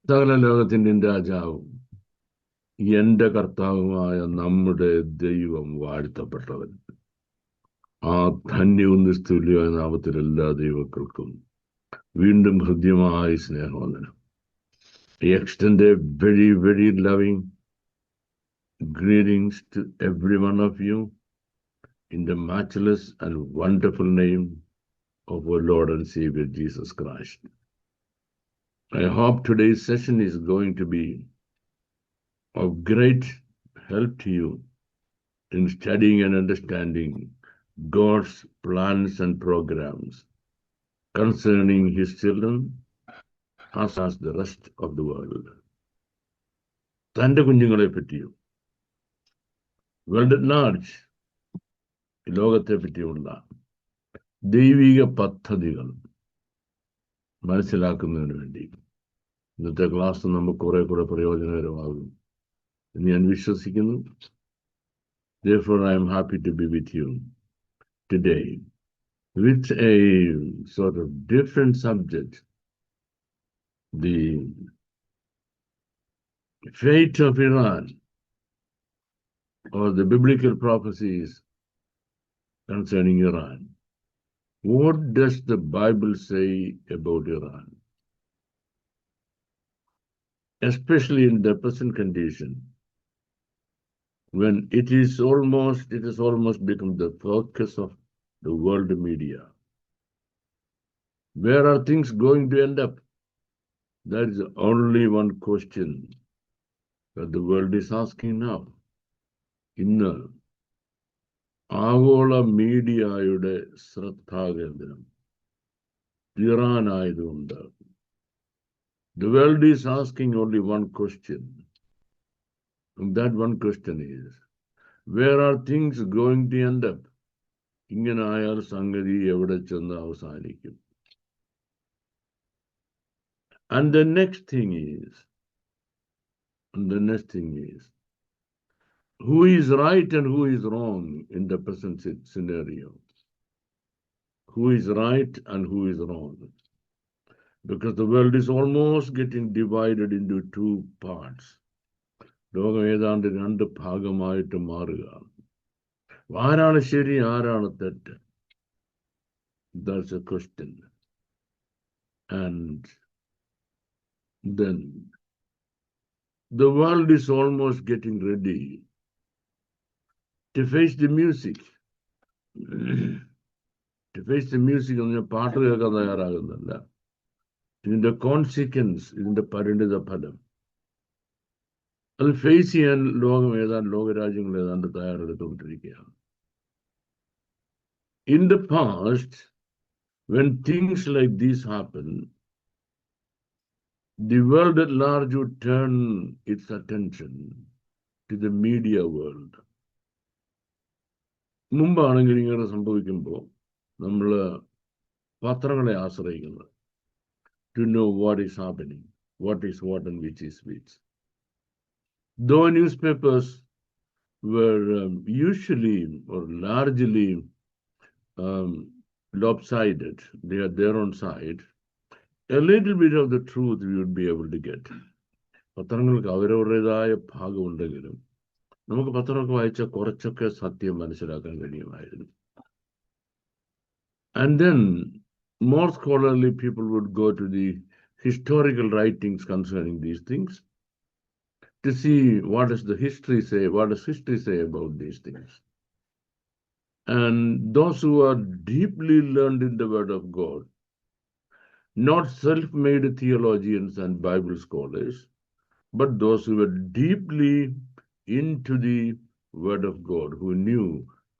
സകല ലോകത്തിൻ്റെയും രാജാവും എന്റെ കർത്താവുമായ നമ്മുടെ ദൈവം വാഴ്ത്തപ്പെട്ടവൻ. ആ ധന്യവും നിസ്തുല്യമായ നാമത്തിൽ എല്ലാ ദൈവങ്ങൾക്കും വീണ്ടും ഹൃദ്യമായ സ്നേഹവന്ദനം. I extend a very, very loving greetings to every one of you in the matchless and wonderful name of our Lord and Savior Jesus Christ. I hope today's session is going to be of great help to you in studying and understanding God's plans and programs concerning His children as the rest of the world. തൻ്റെ കുഞ്ഞുങ്ങളെ പറ്റിയും world at large ലോകത്തെ പറ്റിയുള്ള ദൈവിക പദ്ധതികൾ മനസ്സിലാക്കുന്നതിന് വേണ്ടി ഇന്നത്തെ ക്ലാസ് നമുക്ക് കുറെ കൂടെ പ്രയോജനകരമാകും എന്ന് ഞാൻ വിശ്വസിക്കുന്നു. Therefore, I am happy to be with you today with a sort of different subject, the fate of Iran, or the biblical prophecies concerning Iran. What does the Bible say about Iran? Especially in the present condition, when it has almost become the focus of the world media. Where are things going to end up? That is only one question that the world is asking now. ഇന്ന് ആഗോള മീഡിയയുടെ ശ്രദ്ധാകേന്ദ്രം Iran ആയതുകൊണ്ട് the world is asking only one question. And that one question is, where are things going to end up? ഇങ്ങനെ ആയാൽ സംഗതി എവിടെ ചെന്ന് അവസാനിക്കും? And the next thing is, who is right and who is wrong in the present scenario? Who is right and who is wrong? Because the world is almost getting divided into two parts. ലോകം ഏതാണ്ട് രണ്ട് ഭാഗമായിട്ട് മാറുക. ആരാണ് ശരി, ആരാണ് തെറ്റ്? That's a question. And then the world is almost getting ready to face the music. To face the music എന്ന് പാട്ട് കേൾക്കാൻ തയ്യാറാകുന്നില്ല. ഇതിന്റെ കോൺസിക്വൻസ്, ഇതിന്റെ പരിണിത ഫലം അത് ഫേസ് ചെയ്യാൻ ലോകരാജ്യങ്ങൾ ഏതാണ്ട് തയ്യാറെടുത്തുകൊണ്ടിരിക്കുകയാണ്. In the past, when things like this happen, the world at large would turn its attention to the media world. മുമ്പാണെങ്കിൽ ഇങ്ങനെ സംഭവിക്കുമ്പോൾ നമ്മൾ പത്രങ്ങളെ ആശ്രയിക്കുന്നത് to know what is happening, what is what and which is which. Though newspapers were usually or largely lopsided, they are their own side, a little bit of the truth we would be able to get. പത്രങ്ങൾക്ക് അവരവരുടേതായ ഭാഗമുണ്ടെങ്കിലും നമുക്ക് പത്രമൊക്കെ വായിച്ചാൽ കുറച്ചൊക്കെ സത്യം മനസ്സിലാക്കാൻ കഴിയുമായിരുന്നു. And then more scholarly people would go to the historical writings concerning these things to see what does history say about these things. And those who are deeply learned in the Word of God, not self-made theologians and Bible scholars, but those who were deeply into the Word of God, who knew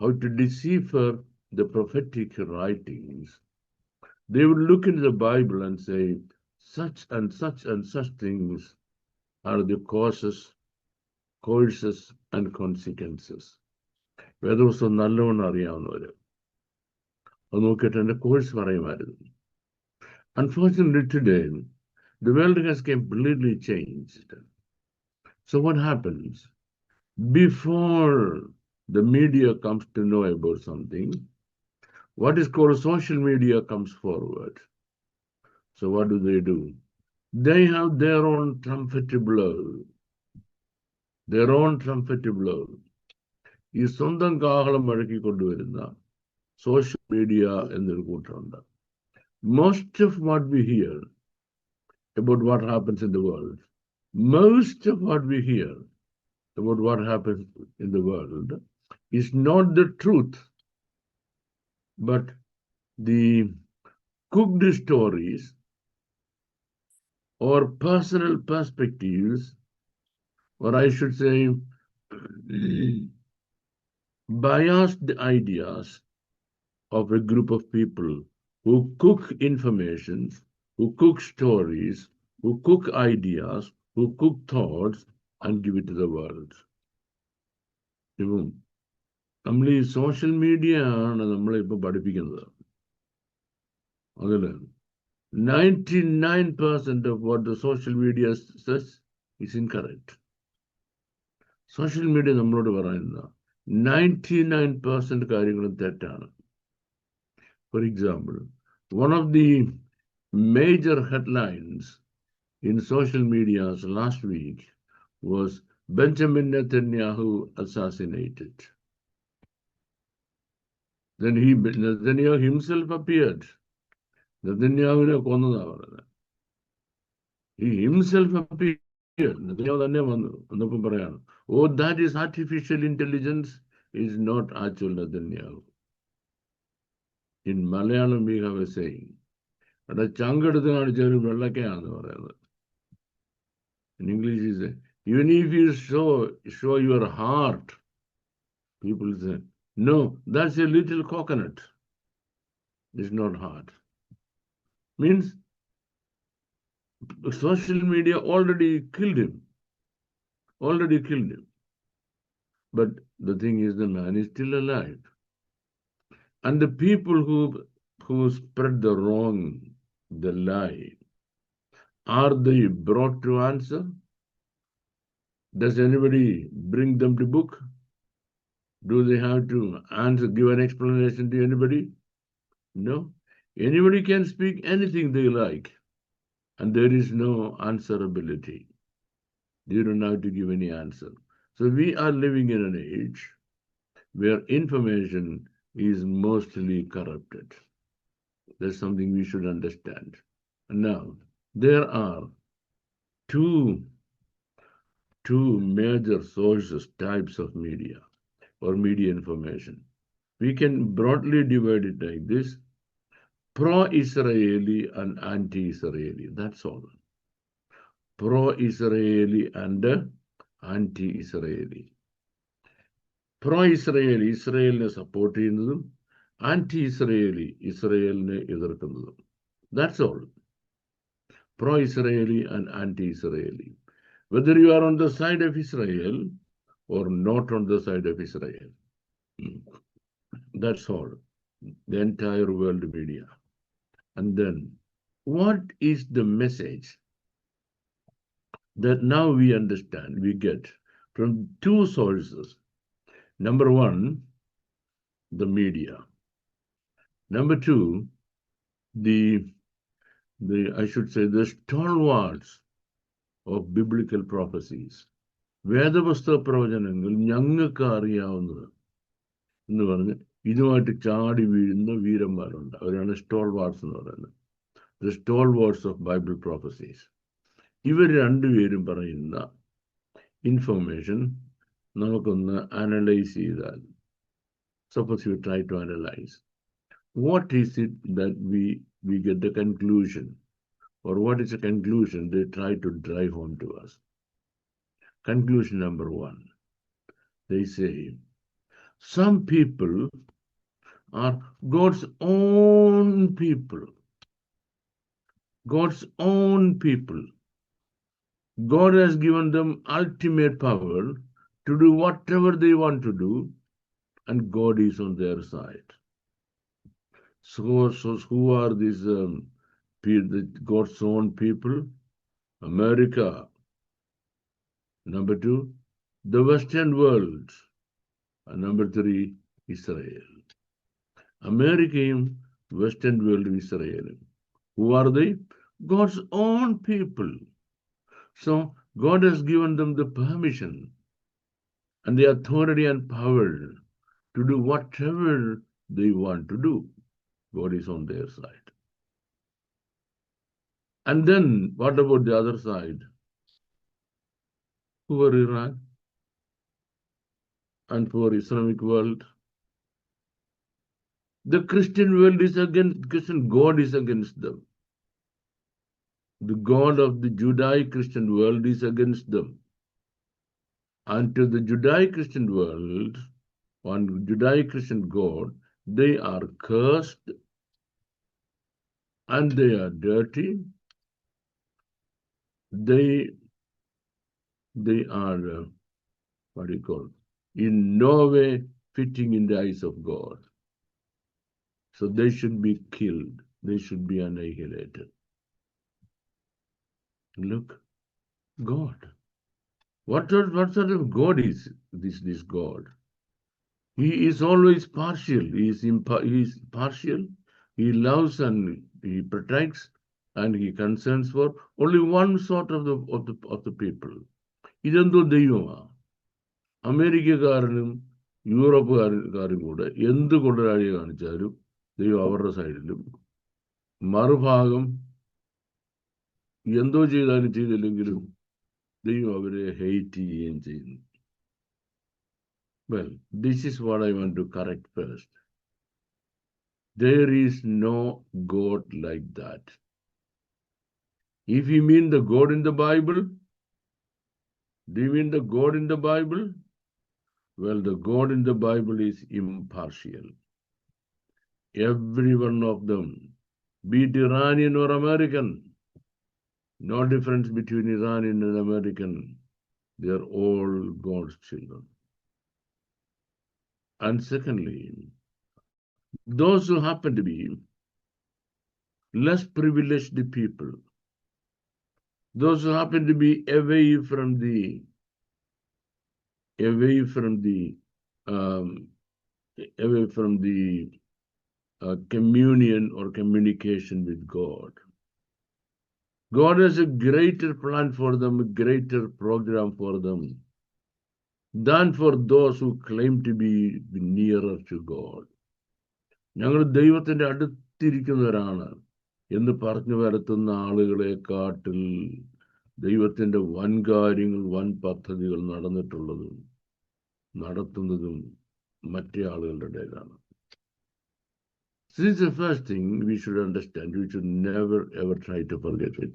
how to decipher the prophetic writings, they would look into the Bible and say, such and such and such things are the causes and consequences. വേദപുസ്തകം നല്ലവണ്ണം അറിയാവുന്നവര് അത് നോക്കിയിട്ട് എൻ്റെ course പറയുമായിരുന്നു. Unfortunately today, the world has completely changed. So what happens? Before the media comes to know about something, what is called social media comes forward. So what do? They have their own trumpet blow. Their own trumpet blow. ഈ സ്വന്തം കാഹളം മുഴക്കിക്കൊണ്ടുവരുന്ന social media എന്നൊരു കൂട്ടമുണ്ട്. Most of what we hear about what happens in the world, most of what we hear about what happens in the world is not the truth, but the cooked stories or personal perspectives, or I should say, biased ideas of a group of people who cook information, who cook stories, who cook ideas, who cook thoughts and give it to the world. നമ്മൾ ഈ social media ആണ് നമ്മളെ ഇപ്പൊ പഠിപ്പിക്കുന്നത്. അതല്ലേ 99% of what the social media says is incorrect. Social media നമ്മളോട് പറയുന്ന 99% കാര്യങ്ങളും തെറ്റാണ്. For example, one of the major headlines in social media last week was Benjamin Netanyahu assassinated. Then Netanyahu himself appeared. Netanyahu കൊന്നതാ പറയുന്നത്. He himself appeared. Netanyahu തന്നെ വന്നു എന്നപ്പം പറയാണ്, oh, that is artificial intelligence, is not actual Netanyahu. In Malayalam we have a saying, അവിടെ ചങ്കെടുത്ത് കാണിച്ചൊരു വെള്ളക്കയാണെന്ന് പറയുന്നത്. In English is even if you show your heart, people say, no, that's a little coconut. It's not heart. Means social media already killed him. But the thing is, the man is still alive. And the people who spread the wrong, the lie, are they brought to answer? Does anybody bring them to book? Do they have to answer, give an explanation to anybody? No. Anybody can speak anything they like, and there is no answerability. You don't have to give any answer. So we are living in an age where information is mostly corrupted. That's something we should understand. And now, there are two major sources, types of media or media information. We can broadly divide it like this: pro-Israeli and anti-Israeli. That's all. Pro-Israeli and anti-Israeli. Pro-Israeli, Israelനെ support ചെയ്യുന്നതും anti-Israeli, ഇസ്രയേലിനെ എതിർക്കുന്നതും. That's all. Pro-Israeli and anti-Israeli. Whether you are on the side of Israel or not on the side of Israel. That's all. The entire world media. And then, what is the message that now we understand, we get from two sources? Number one, the media. Number two, I should say, the stalwarts of biblical prophecies. വേദപുസ്തക പ്രവചനങ്ങൾ ഞങ്ങൾക്ക് അറിയാവുന്നത് എന്ന് പറഞ്ഞ് ഇതുമായിട്ട് ചാടി വീഴുന്ന വീരന്മാരുണ്ട്. അവരാണ് stalwarts എന്ന് പറയുന്നത്. The stalwarts of Bible prophecies. ഇവർ രണ്ടുപേരും പറയുന്ന ഇൻഫർമേഷൻ നമുക്കൊന്ന് അനലൈസ് ചെയ്താൽ, suppose you try to analyze, what is it that we get the conclusion, or what is the conclusion they try to drive home to us? Conclusion number one, they say some people are God's own people. God's own people. God has given them ultimate power to do whatever they want to do, and God is on their side. So who are these God's own people? America. Number two, the Western world. And number three, Israel. America, Western world, Israel. Who are they? God's own people. So God has given them the permission and the authority and power to do whatever they want to do. God is on their side. And then what about the other side? Poor Iran and poor Islamic world. The Christian world is against Christian, God is against them. The God of the Judeo-Christian world is against them. And to the Judeo-Christian world, on Judeo-Christian God, they are cursed and they are dirty. They are, what do you call, in no way fitting in the eyes of God. So they should be killed. They should be annihilated. Look, God. What sort of God is this God? He is always partial. He is partial. He loves and he protects and he concerns for only one sort of the people. ഇതെന്തോ ദൈവമാണ്. അമേരിക്കക്കാരനും യൂറോപ്പുകാരും കൂടെ എന്ത് കൊള്ളരാഴി കാണിച്ചാലും ദൈവം അവരുടെ സൈഡിലും, മറുഭാഗം എന്തോ ചെയ്താലും ചെയ്തില്ലെങ്കിലും ദൈവം അവരെ ഹെയ്റ്റ് ചെയ്യുകയും ചെയ്യുന്നു. Well, this is what I want to correct first. There is no God like that. If you mean the God in the Bible, do you mean the God in the Bible? Well, the God in the Bible is impartial. Every one of them, be it Iranian or American, no difference between Iranian and American. They are all God's children. And secondly, those who happen to be less privileged people, those who happen to be away from the communion or communication with God. God has a greater plan for them, a greater program for them than for those who claim to be nearer to God. ഞങ്ങൾ ദൈവത്തിന്റെ അടുത്തിരിക്കുന്നവരാണ് എന്ന് പറഞ്ഞു വരുത്തുന്ന ആളുകളെക്കാട്ടിൽ ദൈവത്തിന്റെ വൻ കാര്യങ്ങൾ, വൻ പദ്ധതികൾ നടത്തുന്നതും മറ്റേ ആളുകളുടെ ഇടയിലാണ്. This is the first thing we should understand. We should never ever try to forget it.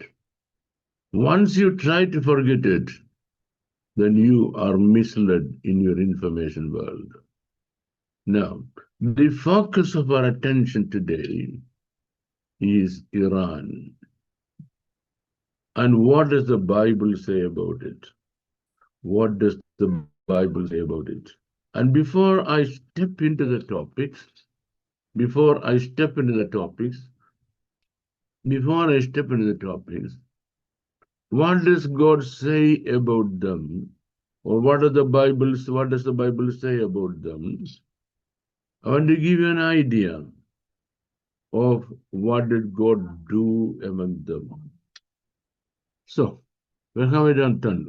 Once you try to forget it, then you are misled in your information world. Now, the focus of our attention today is Iran. And what does the Bible say about it? What does the Bible say about it? And before I step into the topics, what does God say about them? Or what does the Bible say about them? I want to give you an idea of what did God do among them. So, where have I done?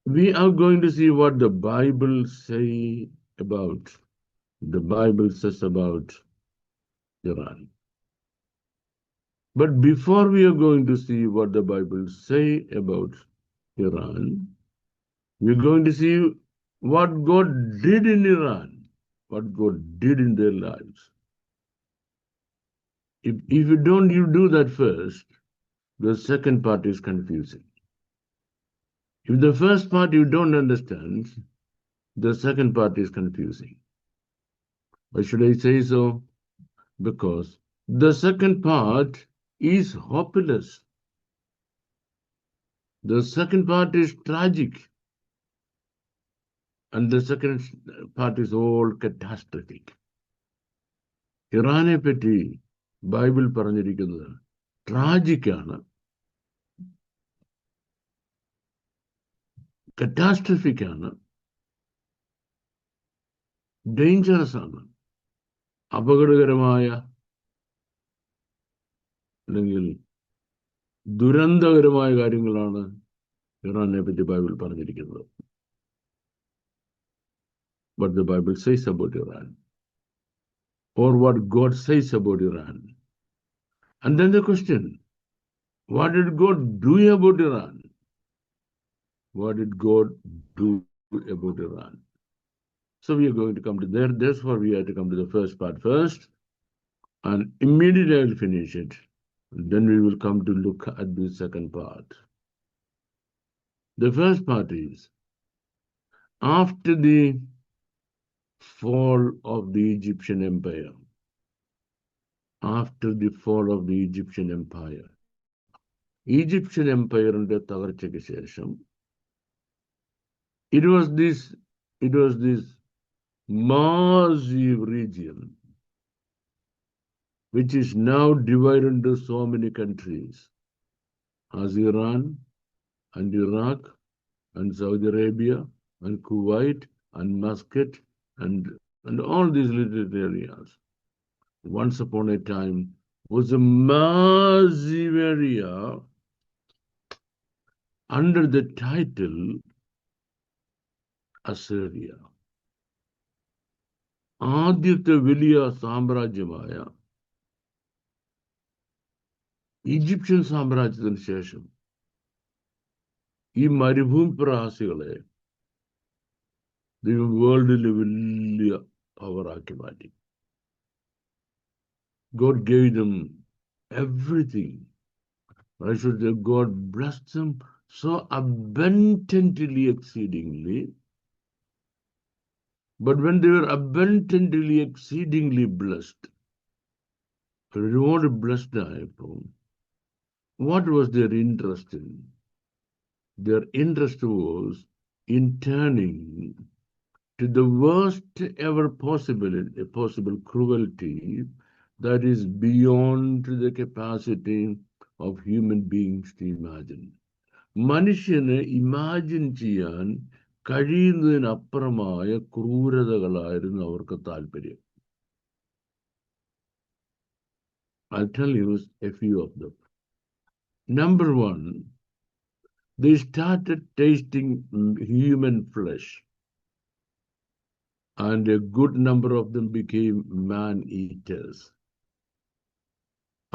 We are going to see what the Bible says about Iran. But before we are going to see what the Bible says about Iran, we're going to see what God did in Iran, what God did in their lives. If you do that first, the second part is confusing. If the first part you don't understand, the second part is confusing. Why should I say so? Because the second part is hopeless. The second part is tragic. And the second part is all catastrophic. ഇറാനെ പറ്റി Bible പറഞ്ഞിരിക്കുന്നത് ട്രാജിക്കാണ്, കറ്റാസ്ട്രഫിക് ആണ്, dangerous ആണ്, അപകടകരമായ അല്ലെങ്കിൽ ദുരന്തകരമായ കാര്യങ്ങളാണ് ഇറാനെ പറ്റി ബൈബിൾ പറഞ്ഞിരിക്കുന്നത്. What the Bible says about Iran, or what God says about Iran. And then the question, what did God do about Iran? What did God do about Iran? So we are going to come to there. Therefore, we have to come to the first part first, and immediately I will finish it. Then we will come to look at the second part. The first part is, after the fall of the Egyptian Empire, after the fall of the Egyptian Empire, Egyptian Empire under തകർച്ചയ്ക്ക് ശേഷം, it was this massive region which is now divided into so many countries, as Iran and Iraq and Saudi Arabia and Kuwait and Muscat and all these little areas. Once upon a time was a massive area under the title Assyria. ആദ്യത്തെ വലിയ സാമ്രാജ്യമായ Egyptian സാമ്രാജ്യത്തിന് ശേഷം ഈ മരുഭൂമി പ്രവാസികളെ ദൈവം വേൾഡിൽ വലിയ പവറാക്കി മാറ്റി. God gave them everything. I should say God blessed them so abundantly, exceedingly. But when they were abundantly, exceedingly blessed, ഒരുപാട് blessed ആയപ്പോൾ, what was their interest in? Their interest was in turning to the worst ever possible cruelty that is beyond the capacity of human beings to imagine. മനുഷ്യന് imagine ചെയ്യാൻ കഴിയുന്നതിനപ്പുറമായ ക്രൂരതകളായിരുന്നു അവർക്ക് താല്പര്യം. I'll tell you a few of them. Number one, they started tasting human flesh, and a good number of them became man-eaters.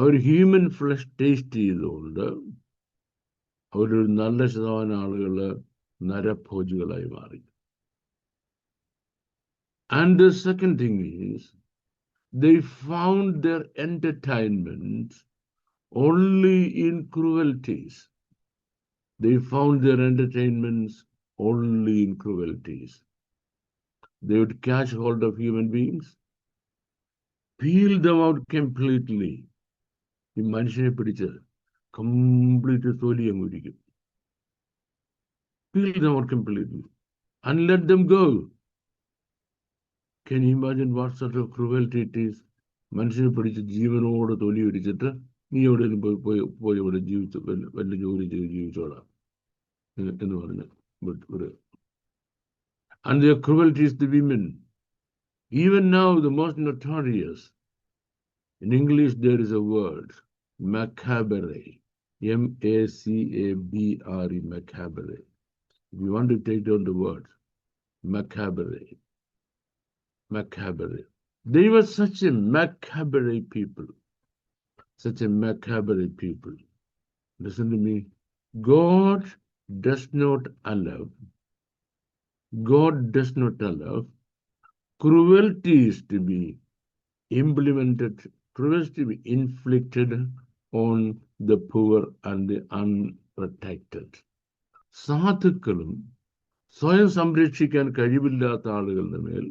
അവർ human flesh taste ചെയ്തുകൊണ്ട് അവരൊരു നല്ല ശതമാനം ആളുകൾ നരഭോജികളായി മാറി. And the second thing is, they found their entertainment only in cruelties. They found their entertainments only in cruelties. They would catch hold of human beings, peel them out completely. ഈ മനുഷ്യനെ പിടിച്ച് complete തൊലി അങ്ങ് ഉരിക്കും. Peel them out completely and let them go. Can you imagine what sort of cruelty it is? മനുഷ്യനെ പിടിച്ച് ജീവനോട് തൊലി ഉരിച്ചിട്ട് നീ എവിടെയെങ്കിലും പോയി ഇവിടെ ജീവിച്ചു വല്ല ജോലി ചെയ്ത് ജീവിച്ചോളാം എന്ന് പറഞ്ഞ് ഒരു. And their cruelty is the women. Even now, the most notorious, in English there is a word, macabre, M-A-C-A-B-R-E, macabre. If you want to take down the word, macabre. They were such a macabre people. Listen to me. God does not allow cruelties to be implemented, cruelty to be inflicted on the poor and the unprotected. സാധുക്കളും സ്വയം സംരക്ഷിക്കാൻ കഴിവില്ലാത്ത ആളുകളുടെ മേൽ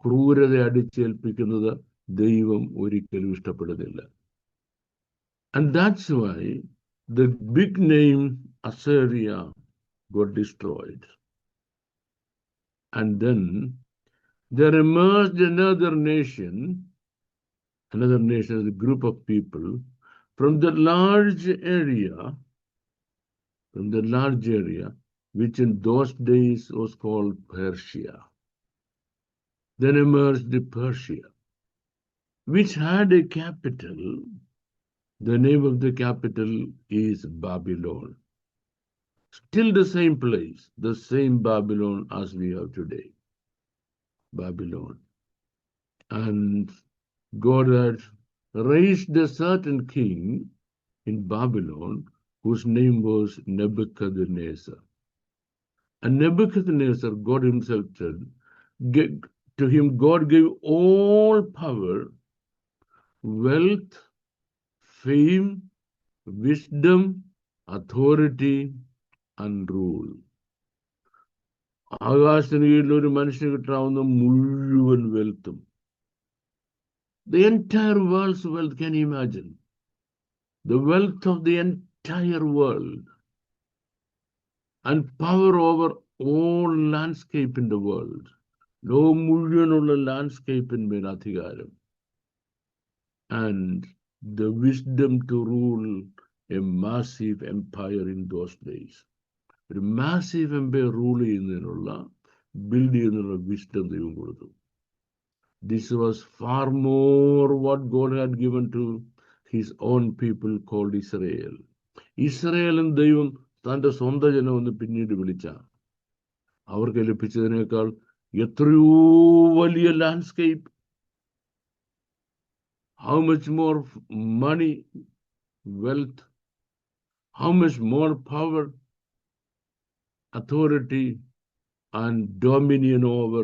ക്രൂരത അടിച്ചേൽപ്പിക്കുന്നത് ദൈവം ഒരിക്കലും ഇഷ്ടപ്പെടുന്നില്ല. And that's why the big name Assyria got destroyed. And then there emerged another nation, a group of people from the large area, which in those days was called Persia. Then emerged Persia, which had a capital The name of the capital is Babylon. Still the same place, the same Babylon as we have today. Babylon. And God had raised a certain king in Babylon whose name was Nebuchadnezzar. And Nebuchadnezzar, God himself said, to him God gave all power, wealth, fame, wisdom, authority, and rule. ആകാശത്തിന് കീഴിൽ ഒരു മനുഷ്യന് കിട്ടാവുന്ന മുഴുവൻ വെൽത്തും. The entire world's wealth, can you imagine? The wealth of the entire world and power over all landscape in the world. ലോകം മുഴുവനുള്ള ലാൻഡ്സ്കേപ്പിന്മേൽ അധികാരം. And the wisdom to rule a massive empire in those days. ഒരു massive Empire rule ചെയ്യുന്നതിനുള്ള, build ചെയ്യുന്നതിനുള്ള wisdom ദൈവം കൊടുത്തു. This was far more what God had given to his own people called Israel. ഇസ്രായേലിൻ ദൈവം തൻ്റെ സ്വന്തം ജനം ഒന്ന് പിന്നീട് വിളിച്ച അവർക്ക് ലഭിച്ചതിനേക്കാൾ എത്രയോ വലിയ landscape. How much more money, wealth, how much more power, authority, and dominion over,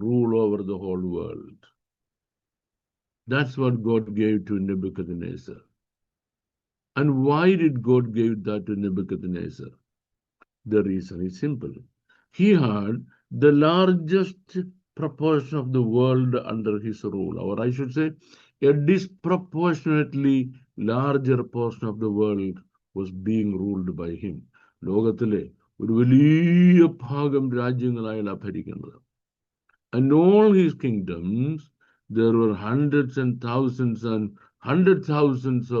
rule over the whole world. That's what God gave to Nebuchadnezzar. And why did God give that to Nebuchadnezzar? The reason is simple. He had the largest proportion of the world under his rule, or I should say, a disproportionately larger portion of the world was being ruled by him. ലോകത്തിലെ ഒരു വലിയ ഭാഗം രാജ്യങ്ങളായാണ് ഭരിക്കുന്നത്. And all his kingdoms, there were hundreds and thousands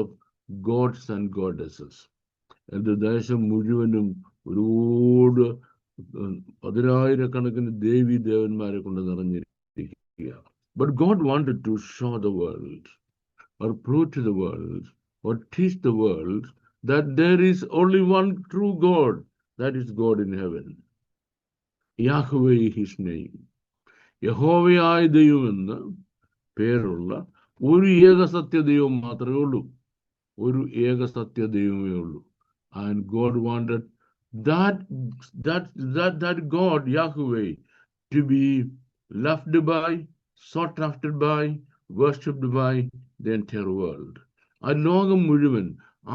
of gods and goddesses. And ദേശം മുഴുവനും ഒരുപാട് പതിനായിരക്കണക്കിന് ദേവി ദേവന്മാരെ കൊണ്ട് നിറഞ്ഞിരിക്കുക. But God wanted to show the world, or prove to the world, or teach the world that there is only one true God, that is God in heaven. Yahweh his name. യഹോവയായ ദൈവം എന്ന് പേരുള്ള ഒരു ഏകസത്യ ദൈവം മാത്രമേ ഉള്ളൂ. ഒരു ഏകസത്യ ദൈവമേ ഉള്ളൂ. And God wanted that God, Yahweh, to be loved by, sought after by, worshipped by the entire world. ആ ലോകം മുഴുവൻ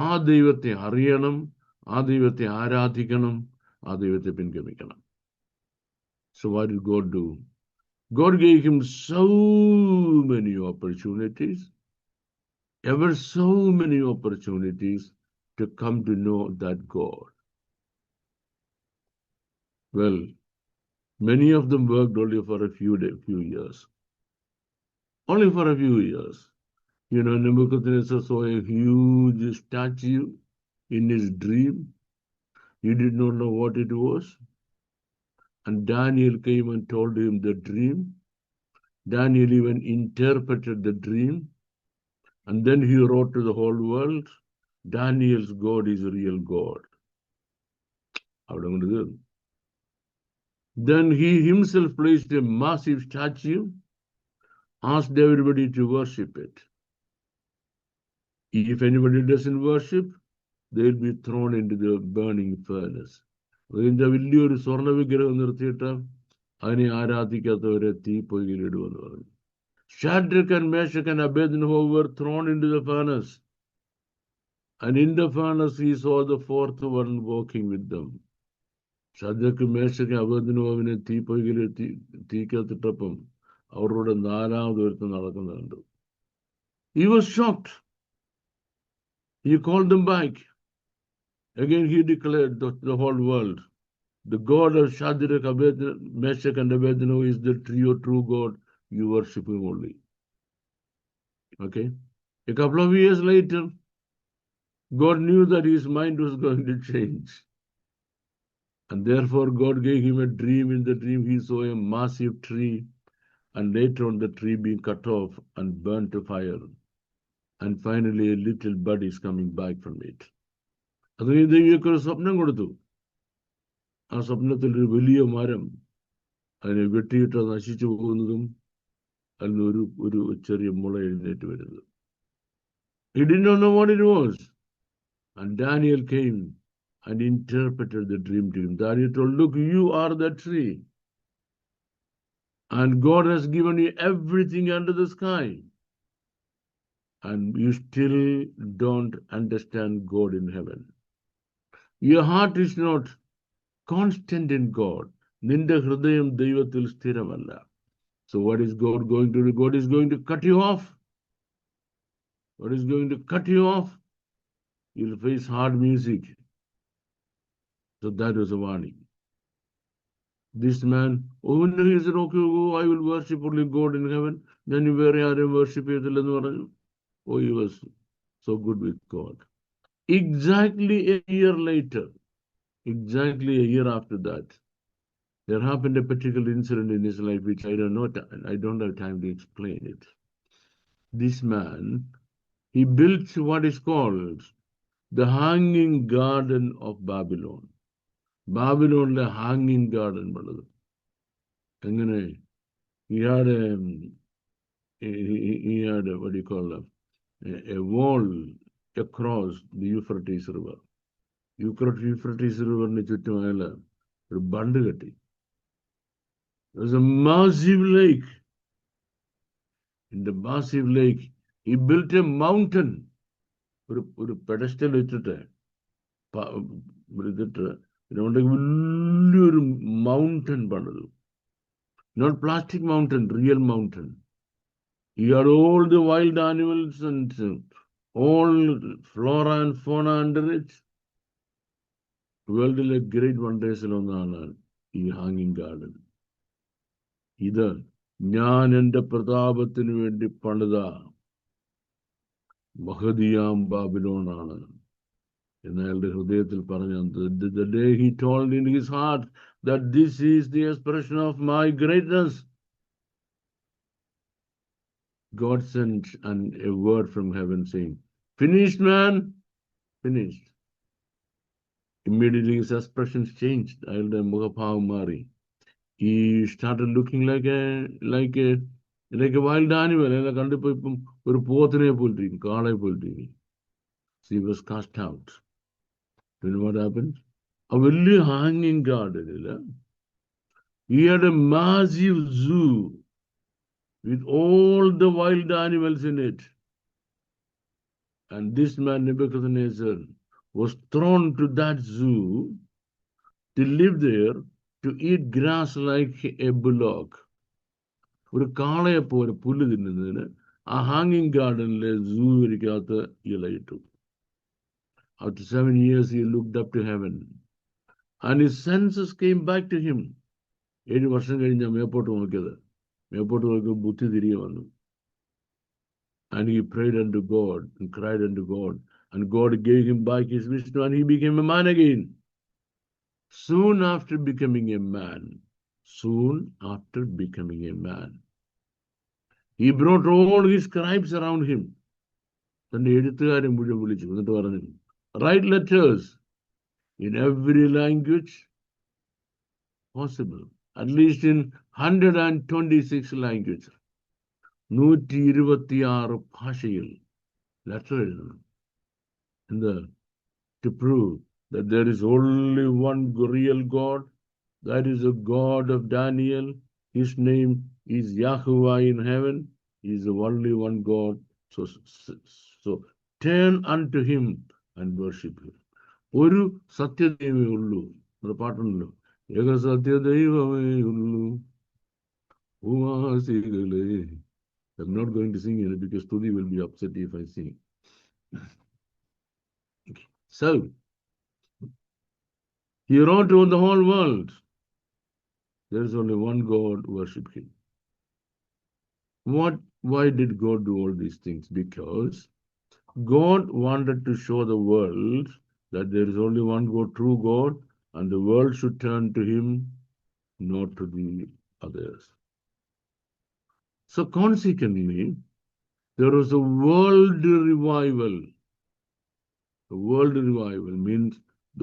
ആ ദൈവത്തെ അറിയണം, ആ ദൈവത്തെ ആരാധിക്കണം, ആ ദൈവത്തെ പിൻഗമിക്കണം. So what did God do? God gave him so many opportunities, ever so many opportunities to come to know that God. Well, many of them worked only for a few years. Only for a few years. You know, Nebuchadnezzar saw a huge statue in his dream. He did not know what it was. And Daniel came and told him the dream. Daniel even interpreted the dream. And then he wrote to the whole world, Daniel's God is a real God. Then he himself placed a massive statue, asked everybody to worship it. If anybody doesn't worship, they'll be thrown into the burning furnace. അതിൻ്റെ വലിയൊരു സ്വർണ്ണ വിഗ്രഹം നിർത്തിയിട്ട് അതിനെ ആരാധിക്കാത്തവരെ തീപ്പൊയ്യിലിടുമെന്ന് പറഞ്ഞു. Shadrach and Meshach and Abednego were thrown into the furnace. And in the furnace he saw the fourth one walking with them. Shadrach, Meshach, Abednegoവിനെ തീപ്പൊയ്യിലെ തീക്കത്തിട്ടപ്പം അവരുടെ നാലാമത് ഒരുത്തൻ നടക്കുന്നുണ്ട്. He was shocked. He called them back. Again he declared to the whole world, the God of Shadrach, Meshach, and Abednego is the true God. You worship him only. Okay? A couple of years later, God knew that his mind was going to change. And therefore God gave him a dream. In the dream he saw a massive tree, and later on the tree being cut off and burnt to fire. and finally a little bud is coming back from it. അത് കഴിഞ്ഞ് ദൈവമൊക്കെ ഒരു സ്വപ്നം കൊടുത്തു. ആ സ്വപ്നത്തിൽ ഒരു വലിയ മരം അതിനെ വെട്ടിയിട്ട് നശിച്ചു പോകുന്നതും അതിന് ഒരു ചെറിയ മുള എഴുന്നേറ്റ് വരുന്നത്. He did not know what it was. And Daniel came and interpreted the dream to him. Daniel told, look, you are the tree. And God has given you everything under the sky. And you still don't understand God in heaven. Your heart is not constant in God. നിന്റെ ഹൃദയം ദൈവത്തിൽ സ്ഥിരമല്ല. So what is God going to do? God is going to cut you off. God is going to cut you off. You'll face hard music. So that was a warning. This man, oh no, he said, okay, oh, I will worship only God in heaven. Then you were here and worship ചെയ്തില്ലെന്ന്. Oh, he was so good with God. Exactly a year later, exactly a year after that, there happened a particular incident in his life which I don't have time to explain it. This man, he built what is called the Hanging Garden of Babylon. ബാബിലോണിലെ ഹാങ്ങിങ് garden പണിത്. എങ്ങനെ? He had what do you call a wall across the Euphrates River. Euphrates റിവറിന് ചുറ്റുമായുള്ള ഒരു ബണ്ട് കെട്ടി. There's a massive lake. In the massive lake, he built a mountain. ഒരു pedestal വെച്ചിട്ട് വലിയൊരു mountain പണിതു. Not plastic mountain, real mountain. He had all the wild animals and all flora and fauna under it. വേൾഡിലെ great വണ്ടേഴ്സിലൊന്നാണ് ഈ ഹാങ്ങിങ് garden. ഇത് ഞാൻ എൻ്റെ പ്രതാപത്തിന് വേണ്ടി പണിത മഹദിയാം ബാബിലോണാണ് എന്ന് അയാളുടെ ഹൃദയത്തിൽ പറഞ്ഞു. The day he told in his heart that this is the expression of my greatness, God sent a word from heaven saying, finished man, finished. Immediately his expressions changed. അയാളുടെ മുഖഭാവം മാറി. He started looking like a wild animal. അയാളെ കണ്ടിപ്പോ ഇപ്പം ഒരു പോത്തിനെ പോലിരിക്കും, കാളെ പോലിരിക്കും. He was cast out. You know what happened? A വലിയ ഹാങ്ങിങ് ഗാർഡനില് he had a massive zoo with all the wild animals in it. And this man, Nebuchadnezzar, was thrown to that zoo to live there, to eat grass like a bullock. ഒരു കാളയെ പോലെ പുല്ല് തിന്നുന്നതിന് ആ ഹാങ്ങിങ് ഗാർഡനിലെ സൂവിരിക്കകത്ത് ഇലയിട്ടു. After 7 years, he looked up to heaven. And his senses came back to him. 7 വർഷം കഴിഞ്ഞ മേപ്പോട്ട് നോക്കിയത്. മേപ്പോട്ട് നോക്കി ബുദ്ധി തിരികെ വന്നു. And he prayed unto God and cried unto God. And God gave him back his wisdom and he became a man again. Soon after becoming a man, he brought all his scribes around him. തന്റെ എഴുത്തുകാരെ മുഴുവൻ വിളിച്ചു. എന്നിട്ട് പറഞ്ഞു, write letters in every language possible, at least in 126 languages. 126 ഭാഷയിൽ letter എഴുതണം. എന്താ? To prove that there is only one real God, that is the God of Daniel. His name is Yahuwah in heaven. He is the only one God. So turn unto him and worship him. ഒരു സത്യദൈവമേ ഉള്ളൂ. നമ്മുടെ പാട്ടുണ്ടല്ലോ, ഏക സത്യദൈവമേ ഉള്ളൂ ഉവാസികളെ. I'm not going to sing it because Tudi will be upset if I sing. Okay. So he wrote to the whole world, there is only one God, worship him. Why did God do all these things? Because God wanted to show the world that there is only one God, true God, and the world should turn to him, not to the others. So consequently, There was a world revival. A world revival means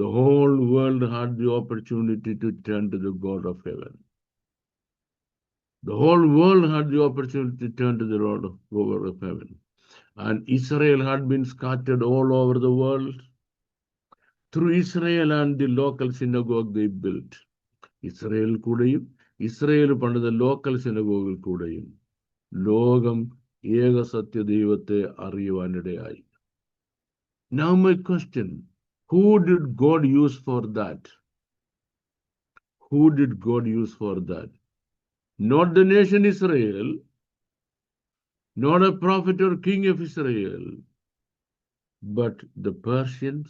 the whole world had the opportunity to turn to the God of heaven. The whole world had the opportunity to turn to the God of heaven. And Israel had been scattered all over the world. Through Israel and the local synagogue they built. Israel കൂടെയും Israel പണിത local സിനഗോഗിൽ കൂടെയും ലോകം ഏകസത്യ ദൈവത്തെ അറിയുവാനിടയായി. Now my question, who did God use for that? Who did God use for that? Not the nation Israel, not a prophet or king of Israel, but the Persians,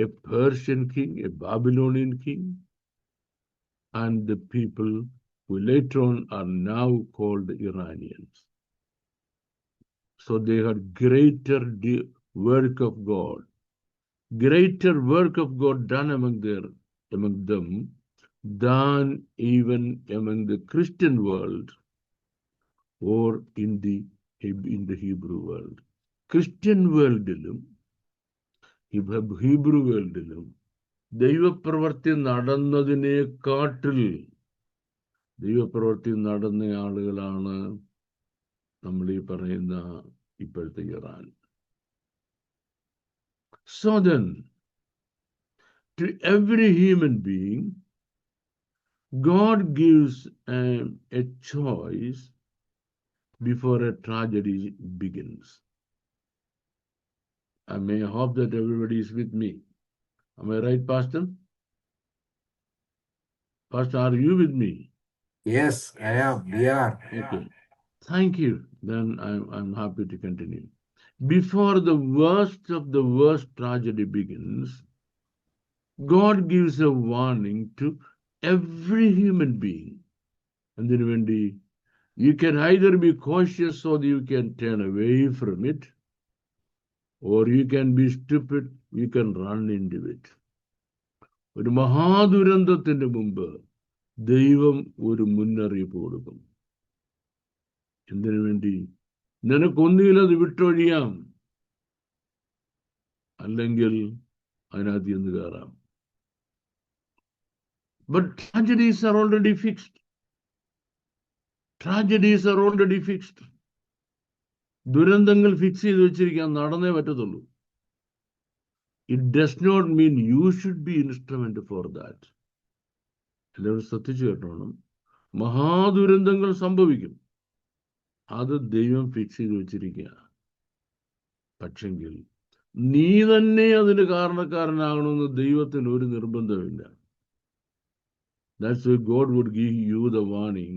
a Persian king, a Babylonian king, and the people who later on are now called Iranians. So they had greater work of God, greater work of God done among them than even among the Christian world or in the Hebrew world. Christian worldilum, Hebrew worldilum, ദൈവപ്രവർത്തി നടന്നതിനെക്കാട്ടിൽ ദൈവപ്രവർത്തി നടന്ന ആളുകളാണ് നമ്മൾ ഈ പറയുന്ന ഇപ്പോഴത്തെ Iran. So then, to every human being, God gives a choice before a tragedy begins. I may hope that everybody is with me. Am I right, Pastor? Pastor, are you with me? Yes, I am. We are. Okay. Thank you. Then I'm happy to continue. Before the worst of the worst tragedy begins, God gives a warning to every human being. And then when you can either be cautious so that you can turn away from it, or you can be stupid, you can run into it. ഒരു മഹാദുരന്തത്തിന്റെ മുമ്പ് ദൈവം ഒരു മുന്നറിയിപ്പ് കൊടുക്കും. എന്തിനു വേണ്ടി? നിനക്കൊന്നുകിൽ അത് വിട്ടൊഴിയാം, അല്ലെങ്കിൽ അതിനകത്ത് എന്ന് കയറാം. But tragedies are already fixed. Tragedies are already fixed. ദുരന്തങ്ങൾ ഫിക്സ് ചെയ്ത് വെച്ചിരിക്കാൻ നടന്നേ പറ്റത്തുള്ളൂ. It does not mean you should be instrument for that. എല്ലാവരും ശ്രദ്ധിച്ചു കേട്ടോണം. മഹാദുരന്തങ്ങൾ സംഭവിക്കും, അത് ദൈവം ഫിക്സ് ചെയ്ത് വെച്ചിരിക്കുക. പക്ഷെങ്കിൽ നീ തന്നെ അതിന് കാരണക്കാരനാകണമെന്ന് ദൈവത്തിന് ഒരു നിർബന്ധമില്ല. That's why God would give you the warning,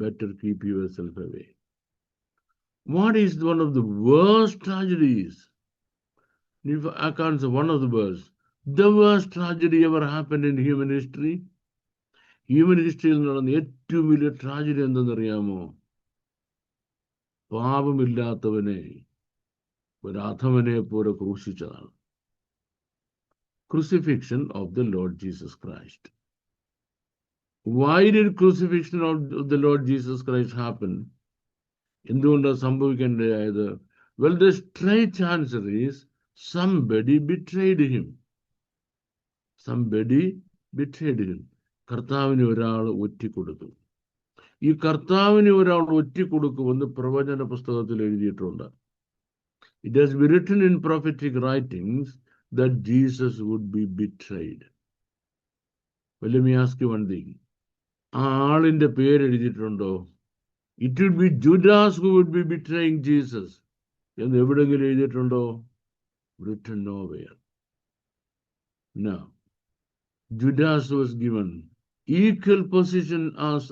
better keep yourself away. What is one of the worst tragedies? If I can't say one of the worst, the worst tragedy ever happened in human history? Human history യിൽ നടന്ന ഏറ്റവും വലിയ tragedy എന്തെന്നറിയാമോ? പാപമില്ലാത്തവനെ ഒരു അധമനെ പോലെ ക്രൂശിച്ചതാണ്. Crucifixion of the Lord Jesus Christ. Why did crucifixion of the Lord Jesus Christ happen? എന്തുകൊണ്ടാണ് സംഭവിക്കേണ്ടതായത്? Well, the straight answer is somebody betrayed him. Somebody betrayed him. കർത്താവിന് ഒരാൾ ഒറ്റിക്കൊടുത്തു. ഈ കർത്താവിന് ഒരാൾ ഒറ്റിക്കൊടുക്കുമെന്ന് പ്രവചന പുസ്തകത്തിൽ എഴുതിയിട്ടുണ്ട്. It has been written in prophetic writings that Jesus would be betrayed. Well, let me ask you one thing. ആ ആളിന്റെ പേര് എഴുതിയിട്ടുണ്ടോ? It would be Judas who would be betraying Jesus എന്ന് എവിടെങ്കിലും എഴുതിയിട്ടുണ്ടോ? Written nowhere. No. Judas was given equal position as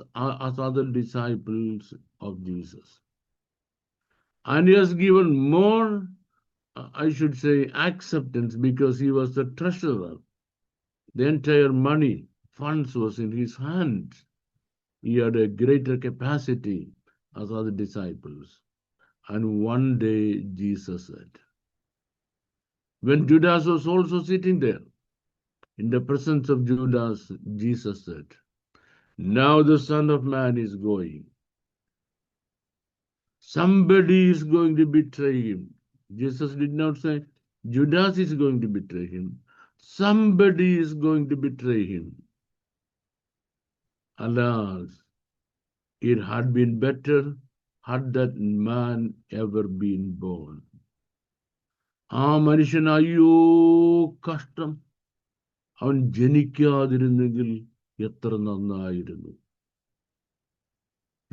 other disciples of Jesus. And he was given more, I should say, acceptance because he was the treasurer. The entire money, funds was in his hands. He had a greater capacity as other disciples. And one day Jesus said, when Judas was also sitting there, in the presence of Judas, Jesus said, now the Son of Man is going. Somebody is going to betray him. Jesus did not say Judas is going to betray him. Somebody is going to betray him. Alas, it had been better had that man ever been born. ആ മനുഷ്യൻ അയ്യോ കഷ്ടം, അവൻ ജനിക്കാതിരുന്നെങ്കിൽ എത്ര നന്നായിരുന്നു.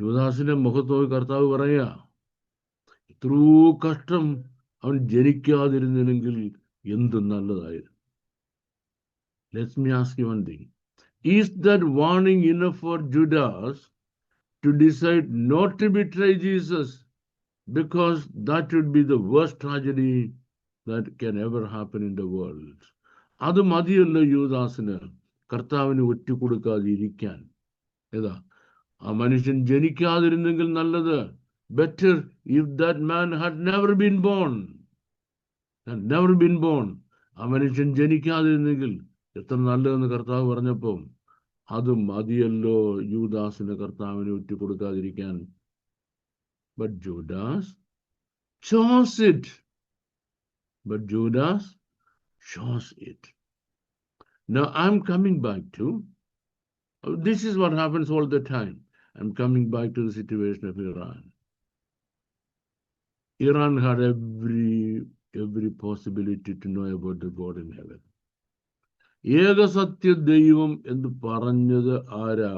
യൂദാസിന്റെ മുഖത്ത് നോക്കി കർത്താവ് പറയാ, എത്രയോ കഷ്ടം അവൻ ജനിക്കാതിരുന്നെങ്കിൽ എന്ത് നല്ലതായിരുന്നു. Let me ask you one thing. Is that warning enough for Judas to decide not to betray Jesus? Because that would be the worst tragedy that can ever happen in the world. അത് മതിയല്ലോ യൂദാസിന് കർത്താവിന് ഒറ്റുകൊടുക്കാതിരിക്കാൻ. ഏതാ ആ മനുഷ്യൻ ജനിക്കാതിരുന്നെങ്കിൽ നല്ലത്. Better if that man had never been born. ആ മനുഷ്യൻ ജനിക്കാതിരുന്നെങ്കിൽ എത്ര നല്ലതെന്ന് കർത്താവ് പറഞ്ഞപ്പോൾ അത് മതിയല്ലോ യൂദാസിന് കർത്താവിന് ഒറ്റുകൊടുക്കാതിരിക്കാൻ. But Judas chose it. Now I'm coming back to, this is what happens all the time. I'm coming back to the situation of Iran. Iran had every possibility to know about the God in heaven. ഏകസത്യ ദൈവം എന്ന് പറഞ്ഞത് ആരാ?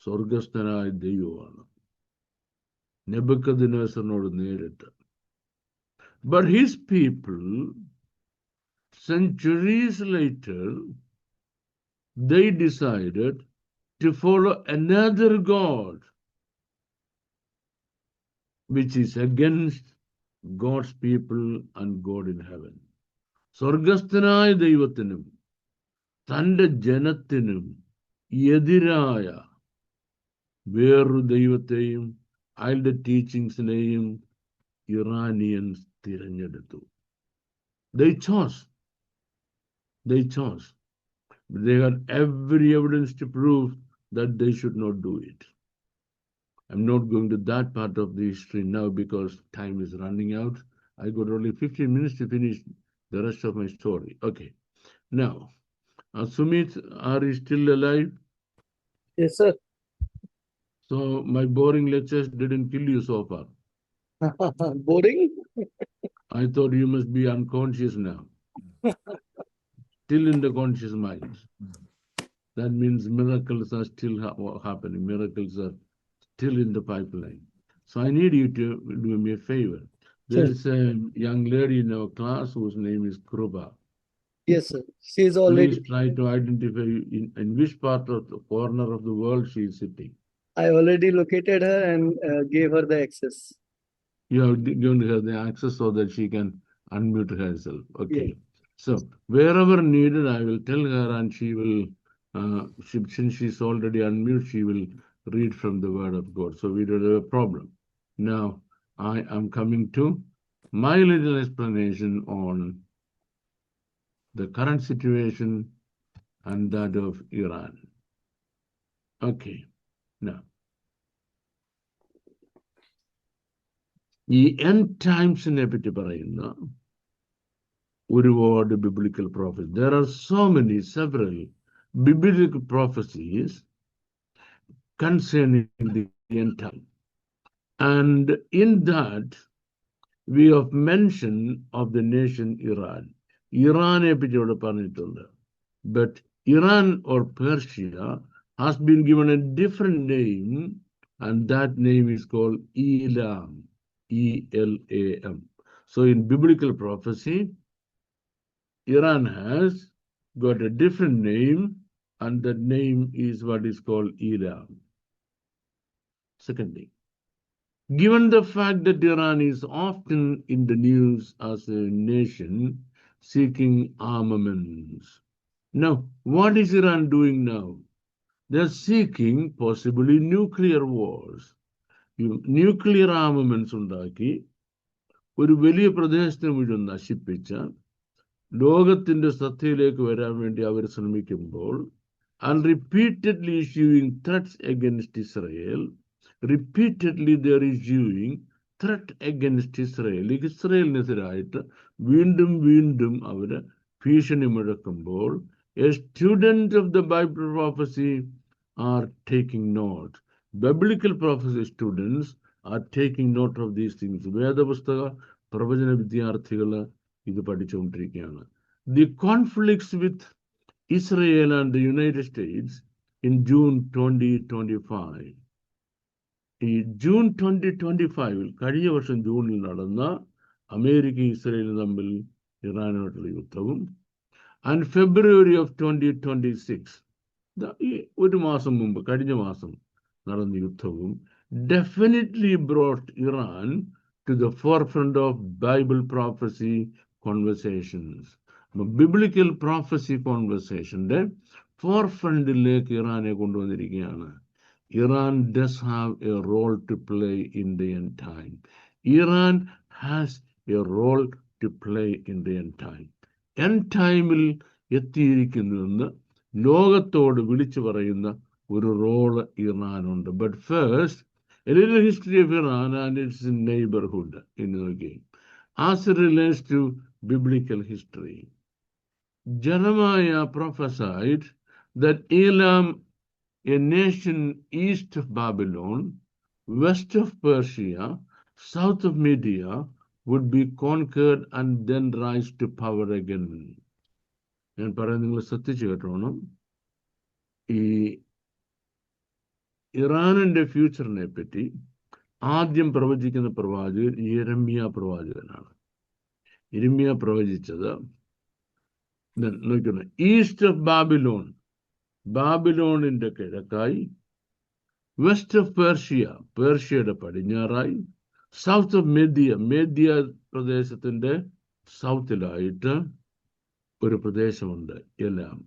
സ്വർഗസ്ഥനായ ദൈവമാണ്, നെബൂഖദ്നേസറിനോട് നേരിട്ട്. But his people, centuries later, they decided to follow another God, which is against God's people and God in heaven. സ്വർഗസ്ഥനായ ദൈവത്തിനും തൻ്റെ ജനത്തിനും എതിരായ വേറൊരു ദൈവത്തെയും അയാളുടെ ടീച്ചിങ്സിനെയും ഇറാനിയൻസ് തിരഞ്ഞെടുത്തു. They chose. But they had every evidence to prove that they should not do it. I'm not going to that part of the history now because time is running out. I got only 15 minutes to finish the rest of my story. Okay. Now, Sumit, are you still alive? Yes, sir. So my boring lectures didn't kill you so far. Boring? I thought you must be unconscious now. Still in the conscious mind. That means miracles are still happening. Miracles are still in the pipeline. So I need you to do me a favor. There is a young lady in our class whose name is Kruba. Yes, sir. She is already. Please try to identify in which part of the corner of the world she is sitting. I already located her and gave her the access. You have given her the access so that she can unmute herself. Okay. Yeah. So wherever needed, I will tell her, and she will, since she's already unmuted, she will read from the Word of God. So we don't have a problem. Now I am coming to my little explanation on the current situation and that of Iran. Okay. Now, ഈ end timesനെ പറ്റി പറയുന്ന ഒരുപാട് biblical prophecies. There are several biblical prophecies concerning the end time. And in that, we have mention of the nation Iran. Iran പറ്റി ഇവിടെ പറഞ്ഞിട്ടുണ്ട്. But Iran or Persia has been given a different name, and that name is called Elam. E-L-A-M. So in biblical prophecy, Iran has got a different name, and that name is what is called Elam. Secondly, given the fact that Iran is often in the news as a nation seeking armaments. Now, what is Iran doing now? They're seeking possibly nuclear wars. Nuclear armaments ഉണ്ടാക്കി ഒരു വലിയ പ്രദേശത്തെ മുഴുവൻ നശിപ്പിച്ച ലോകത്തിന്റെ ശ്രദ്ധയിലേക്ക് വരാൻ വേണ്ടി അവർ ശ്രമിക്കുമ്പോൾ and repeatedly issuing threats against Israel, repeatedly they're issuing threat against Israel. ഇസ്രയേലിനെതിരായിട്ട് വീണ്ടും അവര് ഭീഷണി മുഴക്കുമ്പോൾ a student of the Bible prophecy are taking note. Biblical prophecy students are taking note of these things. വേദപുസ്തക പ്രവചന വിദ്യാർത്ഥികൾ ഇത് പഠിച്ചുകൊണ്ടിരിക്കുകയാണ്. The conflicts with Israel and the United States in June 2025. ഈ June 2025 കഴിഞ്ഞ വർഷം ജൂണിൽ നടന്ന അമേരിക്കയും ഇസ്രയേലും തമ്മിൽ ഇറാനുമായിട്ടുള്ള യുദ്ധവും ആൻഡ് ഫെബ്രുവരി ഓഫ് 2026 ഈ ഒരു മാസം മുമ്പ് കഴിഞ്ഞ മാസം നടന്ന യുദ്ധവും definitely brought Iran to the forefront of Bible prophecy conversations. Biblical prophecy conversationന്റെ ഫോർഫ്രണ്ടിലേക്ക് ഇറാനെ കൊണ്ടുവന്നിരിക്കുകയാണ്. Iran does have a role to play in the end time. Iran has a role to play in the end time. End timeൽ എത്തിയിരിക്കുന്നുവെന്ന് ലോകത്തോട് വിളിച്ചു പറയുന്ന ഒരു role ഇറാനുണ്ട്. But first a little history of Iran and its neighborhood in the game as it relates to biblical history. Jeremiah prophesied that Elam, a nation east of Babylon, west of Persia, south of Media, would be conquered and then rise to power again. ഞാൻ പറയുന്നത് നിങ്ങൾ ശ്രദ്ധിച്ചു കേട്ടോണം. ഈ ഇറാനിന്റെ ഫ്യൂച്ചറിനെ പറ്റി ആദ്യം പ്രവചിക്കുന്ന പ്രവാചകൻ യിരെമ്യാ പ്രവാചകനാണ്. യിരെമ്യാ പ്രവചിച്ചത് നോക്കണം, ഈസ്റ്റ് ഓഫ് ബാബിലോൺ, ബാബിലോണിന്റെ കിഴക്കായി, വെസ്റ്റ് ഓഫ് പേർഷ്യ, പേർഷ്യയുടെ പടിഞ്ഞാറായി, സൗത്ത് ഓഫ് മേദ്യ, മേദ്യ പ്രദേശത്തിന്റെ സൗത്തിലായിട്ട് ഒരു പ്രദേശമുണ്ട്, എല്ലാം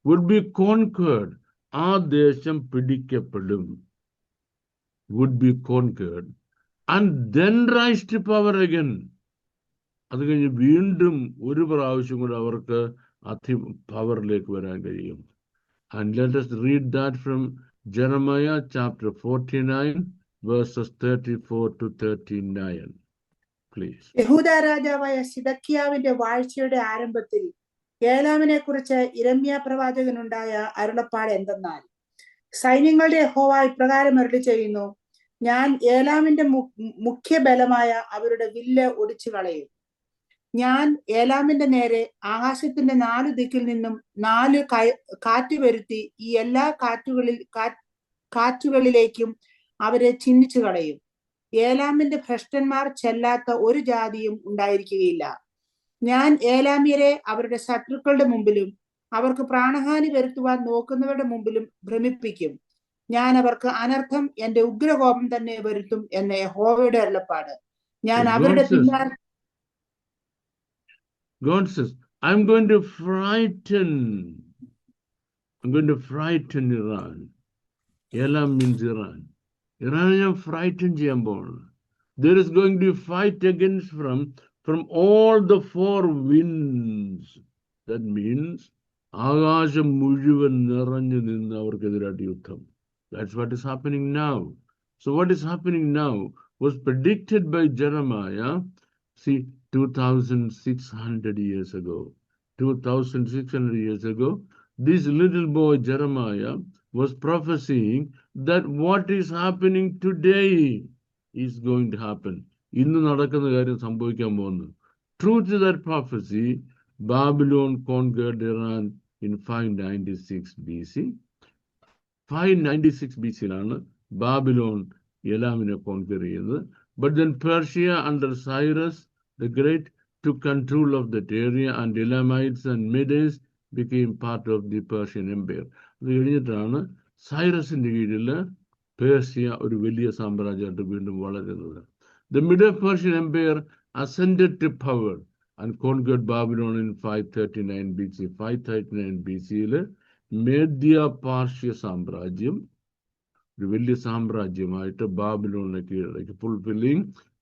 would be conquered, ആ ദേശം പിടിക്കപ്പെടും, would be conquered and then rise to power again. അത് കഴിഞ്ഞ് വീണ്ടും ഒരു പ്രാവശ്യം കൂടെ അവർക്ക് പവറിലേക്ക് വരാൻ കഴിയും. And let us read that from Jeremiah chapter 49 verses 34 to 39, please. യഹൂദ രാജാവായ സിദക്കിയാവിന്റെ വാഴ്ചയുടെ ആരംഭത്തിൽ ഏലാമിനെ കുറിച്ച് യിരെമ്യാ പ്രവാചകനുണ്ടായ അരുളപ്പാട് എന്തെന്നാൽ, സൈന്യങ്ങളുടെ യഹോവ ഇപ്രകാരം അരുളി ചെയ്യുന്നു, ഞാൻ ഏലാമിന്റെ മുഖ്യ ബലമായ അവരുടെ വില്ല് ഒടിച്ചു കളയും. ഞാൻ ഏലാമിന്റെ നേരെ ആകാശത്തിന്റെ 4 ദിക്കിൽ നിന്നും 4 കാറ്റ് വരുത്തി ഈ എല്ലാ കാറ്റുകളിലേക്കും അവരെ ചിഹ്നിച്ചു കളയും. ഏലാമിന്റെ ഭ്രഷ്ടന്മാർ ചെല്ലാത്ത ഒരു ജാതിയും ഉണ്ടായിരിക്കുകയില്ല. ഞാൻ ഏലാമ്യരെ അവരുടെ ശത്രുക്കളുടെ മുമ്പിലും അവർക്ക് പ്രാണഹാനി വരുത്തുവാൻ നോക്കുന്നവരുടെ മുമ്പിലും ഭ്രമിപ്പിക്കും. ഞാൻ അവർക്ക് അനർത്ഥം എന്റെ ഉഗ്രകോപം തന്നെ വരുത്തും എന്ന യഹോവയുടെ അരുളപ്പാട്. ഞാൻ അവരുടെ പിന്നാലെ God says, I'm going to frighten Iran. Elam means Iran. Iran ഞാൻ frighten ചെയ്യാൻ പോകണം. There is going to be fight against from all the 4 winds. That means ആകാശം മുഴുവൻ നിറഞ്ഞു നിന്ന് അവർക്കെതിരായിട്ട് യുദ്ധം. That's what is happening now. So what is happening now was predicted by Jeremiah, see, 2,600 years ago. 2,600 years ago, this little boy Jeremiah was prophesying that what is happening today is going to happen. ഇന്ന് നടക്കുന്ന കാര്യം സംഭവിക്കാൻ പോകുന്നു. True to that prophecy, Babylon conquered Iran in 596 BC. 596 BC-ലാണ് Babylon എലാമിനെ conquer ചെയ്തത്. But then Persia under Cyrus the Great took control of that area and Elamites and Medes became part of the Persian Empire. അത് കഴിഞ്ഞിട്ടാണ് സൈറസിന്റെ കീഴിൽ Persia ഒരു വലിയ സാമ്രാജ്യമായിട്ട് വീണ്ടും വളരുന്നത്. The Medo-Persian Empire ascended to power and conquered Babylon in 539 BC. 539 BC-ൽ മേദ്യ പാർഷ്യ സാമ്രാജ്യം ഒരു വലിയ സാമ്രാജ്യമായിട്ട് ബാബിലോണിനെ കീഴടക്കി, fulfilling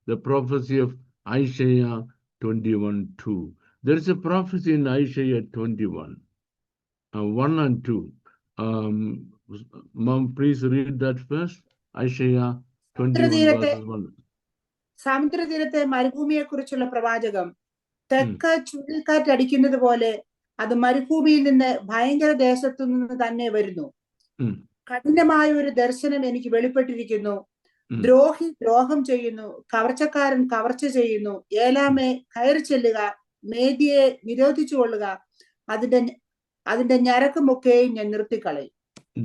the prophecy of Isaiah 21:2. There is a prophecy in Isaiah 21, 1 and 2. Mom, please read that first. Isaiah സമുദ്രതീരത്തെ 21 verses 1. സമുദ്രതീരത്തെ മരുഭൂമിയെ കുറിച്ചുള്ള പ്രവാചകം തെക്ക് ചുഴലിക്കാറ്റടിക്കുന്നത് പോലെ അത് മരുഭൂമിയിൽ നിന്ന് ഭയങ്കര ദേശത്തു നിന്ന് തന്നെ വരുന്നു. കഠിനമായ ഒരു ദർശനം എനിക്ക് വെളിപ്പെട്ടിരിക്കുന്നു. ദ്രോഹി ദ്രോഹം ചെയ്യുന്നു, കവർച്ചക്കാരൻ കവർച്ച ചെയ്യുന്നു. ഏലാമേ കയറി ചെല്ലുക, മേദിയെ നിരോധിച്ചു കൊള്ളുക, അതിന്റെ ഞരക്കമൊക്കെയും ഞാൻ നിർത്തിക്കളയും.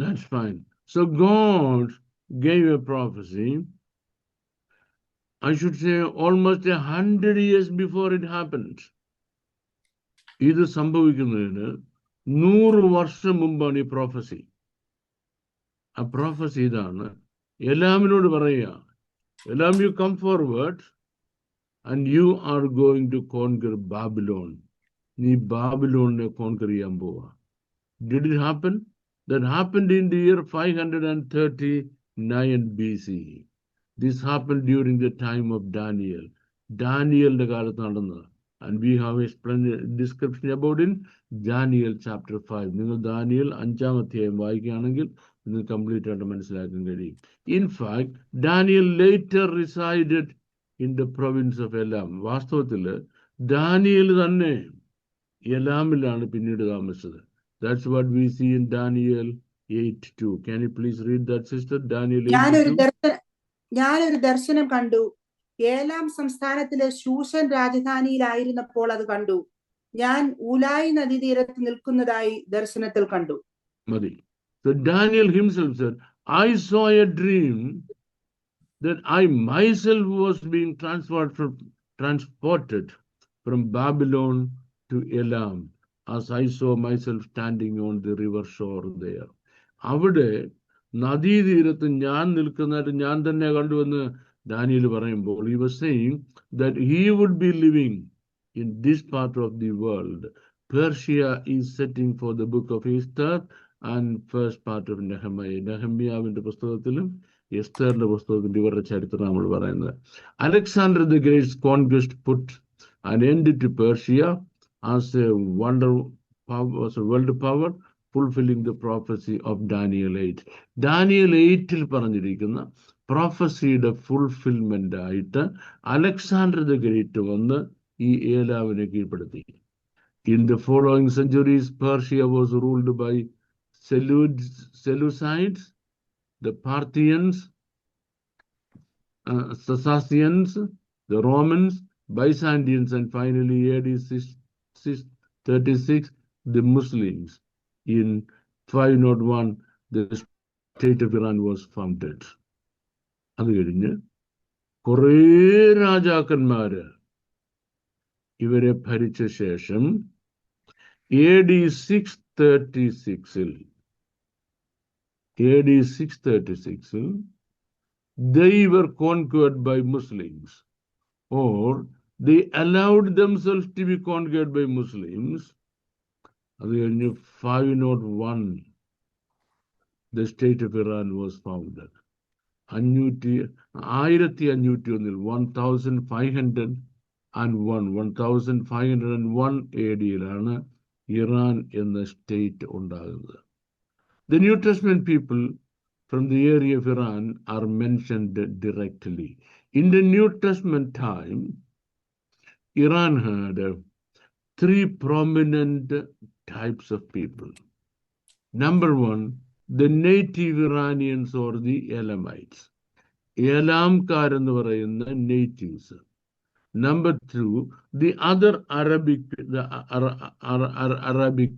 That's fine. So God gave a prophecy, I should say almost 100 years before it happened. ഇത് സംഭവിക്കുന്നതിന് 100 വർഷം മുമ്പാണ് ഈ പ്രോഫസി. ആ പ്രോഫസി ഇതാണ്. എല്ലാമിനോട് പറയുക, എല്ലാം you come forward and you are going to conquer Babylon. നീ ബാബിലോണിനെ കോൺകർ ചെയ്യാൻ പോവാ. Did it happen? That happened in the year 539 BC. This happened during the time of Daniel. Daniel's കാലത്ത് നടന്നത്. And we have explained a description about in Daniel chapter 5. നിങ്ങൾ Daniel 5-ാം അധ്യായം വായിക്കുകയാണെങ്കിൽ നിങ്ങൾക്ക് കംപ്ലീറ്റ് ആയിട്ട് മനസ്സിലാക്കാൻ കഴിയും. In fact, Daniel later resided in the province of Elam. വാസ്തവത്തിൽ ദാനിയേൽ തന്നെ എലാമിലാണ് പിന്നീട് താമസിച്ചത്. That's what we see in Daniel 8:2. Can you please read that, sister? Daniel 8:2. ഞാനൊരു ദർശനം കണ്ടു. ഏലാം സംസ്ഥാനത്തിലെ ശൂഷൻ രാജധാനിയിലായിരുന്നപ്പോൾ അത് കണ്ടു. ഞാൻ ഊലായി നദീതീരത്ത് നിൽക്കുന്നതായി ദർശനത്തിൽ കണ്ടു. മതി. So Daniel himself said, I saw a dream that I myself was being transported from Babylon to Elam, as I saw myself standing on the river shore there. അവിടെ നദീതീരത്ത് ഞാൻ നിൽക്കുന്നതായിട്ട് ഞാൻ തന്നെ കണ്ടുവെന്ന് ദാനിയേൽ പറയുമ്പോൾ he was saying that he would be living in this part of the world. Persia is setting for the book of Esther and first part of Nehemiah. നെഹമ്യാവിന്റെ പുസ്തകത്തിലും എസ്തറിന്റെ പുസ്തകത്തിലും ഇവരുടെ ചരിത്രം നമ്മൾ പറയുന്നത്. Alexander the Great's conquest put an end to Persia as a world power, fulfilling the prophecy of Daniel 8. Daniel 8-ൽ പറഞ്ഞിരിക്കുന്ന പ്രോഫസിയുടെ fulfilment ആയിട്ട് Alexander the great വന്ന് ഈ ഏലാവിനെ കീഴ്പ്പെടുത്തി. In the following centuries, Persia was ruled by Seleucids, the Parthians, Sassanians, the Romans, Byzantines, and finally AD 636, the Muslims. In 501, the state of Iran was founded. അത് കഴിഞ്ഞ് കുറേ രാജാക്കന്മാര് ഇവരെ ഭരിച്ച ശേഷം AD 636-ൽ they were conquered by Muslims, or they allowed themselves to be conquered by Muslims. അത് കഴിഞ്ഞ് 501 the state of Iran was founded. 1501 AD-യിലാണ് Iran എന്ന state ഉണ്ടാകുന്നത്. The New Testament people from the area of Iran are mentioned directly. In the New Testament time, Iran had 3 prominent types of people. Number 1, the native Iranians or the Elamites. Elamkar എന്ന് പറയുന്ന natives. Number 2, the other Arabic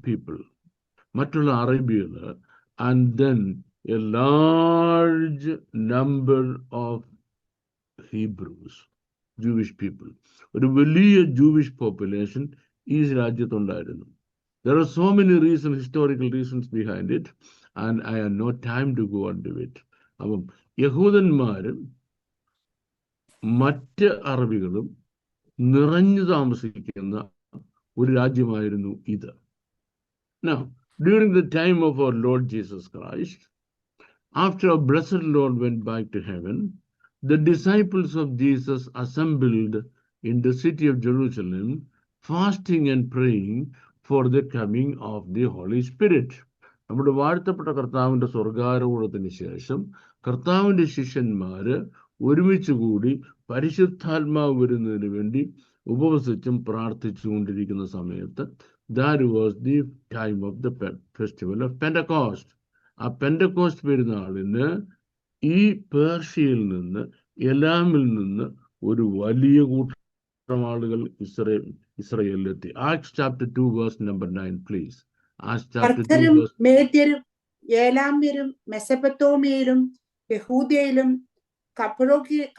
people. മറ്റുള്ള അറബികൾ. And then a large number of Hebrews, Jewish people. ഒരു വലിയ Jewish population ഈ രാജ്യത്തുണ്ടായിരുന്നു. There are so many reasons, historical reasons behind it, and I have no time to go into it. അപ്പം യഹൂദന്മാരും മറ്റ് അറബികളും നിറഞ്ഞു താമസിക്കുന്ന ഒരു രാജ്യമായിരുന്നു ഇത്. Now, during the time of our Lord Jesus Christ, after our blessed Lord went back to heaven, the disciples of Jesus assembled in the city of Jerusalem, fasting and praying for the coming of the Holy Spirit. നമ്മുടെ വാഴ്ത്തപ്പെട്ട കർത്താവിന്റെ സ്വർഗാരോഹണത്തിന് ശേഷം കർത്താവിന്റെ ശിഷ്യന്മാര് ഒരുമിച്ച് കൂടി പരിശുദ്ധാത്മാവ് വരുന്നതിന് വേണ്ടി ഉപവസിച്ചും പ്രാർത്ഥിച്ചുകൊണ്ടിരിക്കുന്ന സമയത്ത് that was the time of the festival of Pentecost. ആ പെന്തക്കോസ്റ്റ് പെരുന്നാളിന് ഈ പേർഷ്യയിൽ നിന്ന് എലാമിൽ നിന്ന് ഒരു വലിയ കൂട്ടം ആളുകൾ ഇസ്രയേലിലെത്തി. Acts chapter 2 verse number 9 please. Acts chapter 2 verse. മേദ്യരും ഏലാമ്യരും മെസൊപ്പൊത്താമ്യയിലും യഹൂദയിലും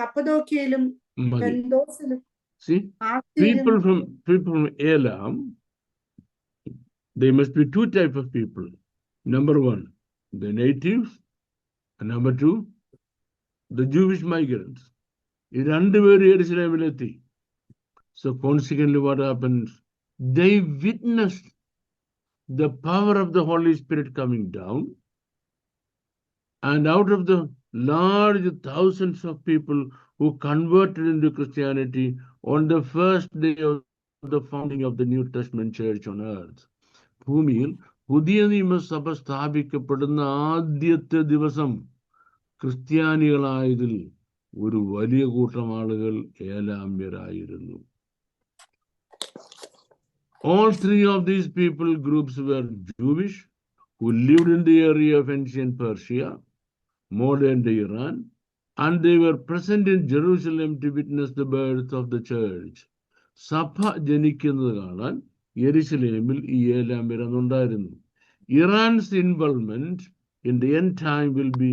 കപ്പദോക്യയിലും ബെന്തോസിലും See, people from Elam, there must be two types of people. Number one, the natives, and number two, the Jewish migrants. ഈ രണ്ടുപേരും യെരുശലേമിലെത്തി. So consequently what happens? They witnessed the power of the Holy Spirit coming down, and out of the large thousands of people who converted into Christianity on the first day of the founding of the New Testament church on earth. ഭൂമിയിൽ പുതിയ നിയമസഭ സ്ഥാപിക്കപ്പെടുന്ന ആദ്യത്തെ ദിവസം ക്രിസ്ത്യാനികളായതിൽ ഒരു വലിയ കൂട്ടം ആളുകൾ ഏലാമ്യരായിരുന്നു. All three of these people groups were Jewish, who lived in the area of ancient Persia, modern Iran, and they were present in Jerusalem to witness the birth of the church. സഭ ജനിക്കുന്നത് കാണാൻ യെരുശലേമിൽ ഈ ഏലാമ്യരുണ്ടായിരുന്നു. Iran's involvement in the end time will be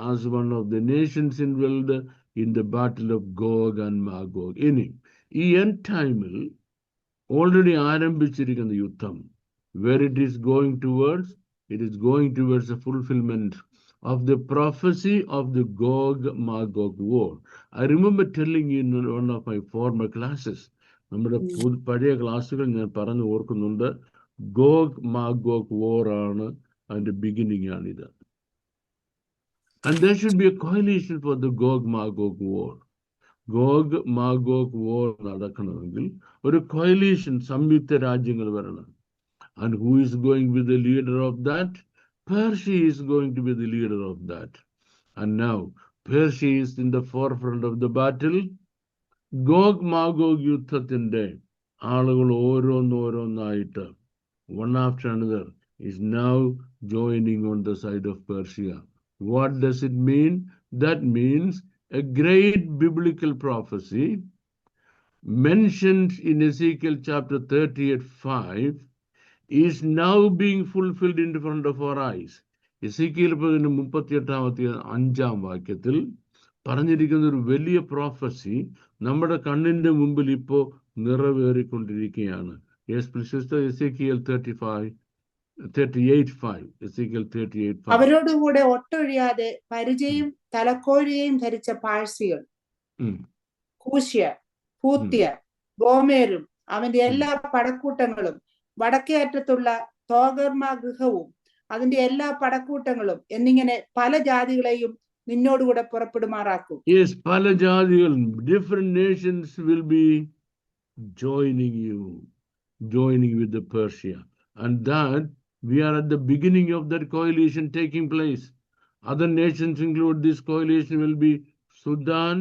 as one of the nations involved in the battle of Gog and Magog. ഇനി ഈ end ടൈമിൽ already ആരംഭിച്ചിരിക്കുന്ന യുദ്ധം, where it is going towards a fulfillment of the prophecy of the Gog-Magog war. I remember telling you in one of my former classes, നമ്മുടെ പഴയ ക്ലാസ്സുകൾ ഞാൻ പറഞ്ഞു ഓർക്കുന്നുണ്ട്, Gog-Magog war ആണ് അതിന്റെ ബിഗിനിങ് ആണിത്. And there should be a coalition for the Gog-Magog war. Gog-Magog war നടക്കണമെങ്കിൽ ഒരു coalition, സംയുക്ത രാജ്യങ്ങൾ വരണം. And who is going to be the leader of that? Persia is going to be the leader of that. And now Persia is in the forefront of the battle. Gog-Magog യുദ്ധത്തിന്റെ ആളുകൾ ഓരോന്നായിട്ട്, one after another, is now joining on the side of Persia. What does it mean? That means a great biblical prophecy mentioned in Ezekiel chapter 38:5 is now being fulfilled in front of our eyes. എസേക്കിയേൽ 38:5 വാക്യത്തിൽ പറഞ്ഞിരിക്കുന്ന ഒരു വലിയ prophecy നമ്മുടെ കണ്ണിന്റെ മുമ്പിൽ ഇപ്പോ നിറവേറിക്കൊണ്ടിരിക്കുകയാണ്. Yes, please, sister. Ezekiel 38:5. Ezekiel 38:5. അവരോടുകൂടെ ഒട്ടൊഴിയാതെ പരിചയും തലക്കോഴിയെയും ധരിച്ച പാഴ്സികൾ, കൂശ്യർ, പൂത്യർ, ഗോമേരും അവന്റെ എല്ലാ പടക്കൂട്ടങ്ങളും, വടക്കേ അറ്റത്തുള്ള തോഗർമാ ഗൃഹവും അതിന്റെ എല്ലാ പടക്കൂട്ടങ്ങളും എന്നിങ്ങനെ പല ജാതികളെയും നിന്നോടുകൂടെ പുറപ്പെടുമാറാക്കും. Yes, പല ജാതികൾ, different nations will be joining with the Persia, and that we are at the beginning of that coalition taking place. Other nations include this coalition will be Sudan,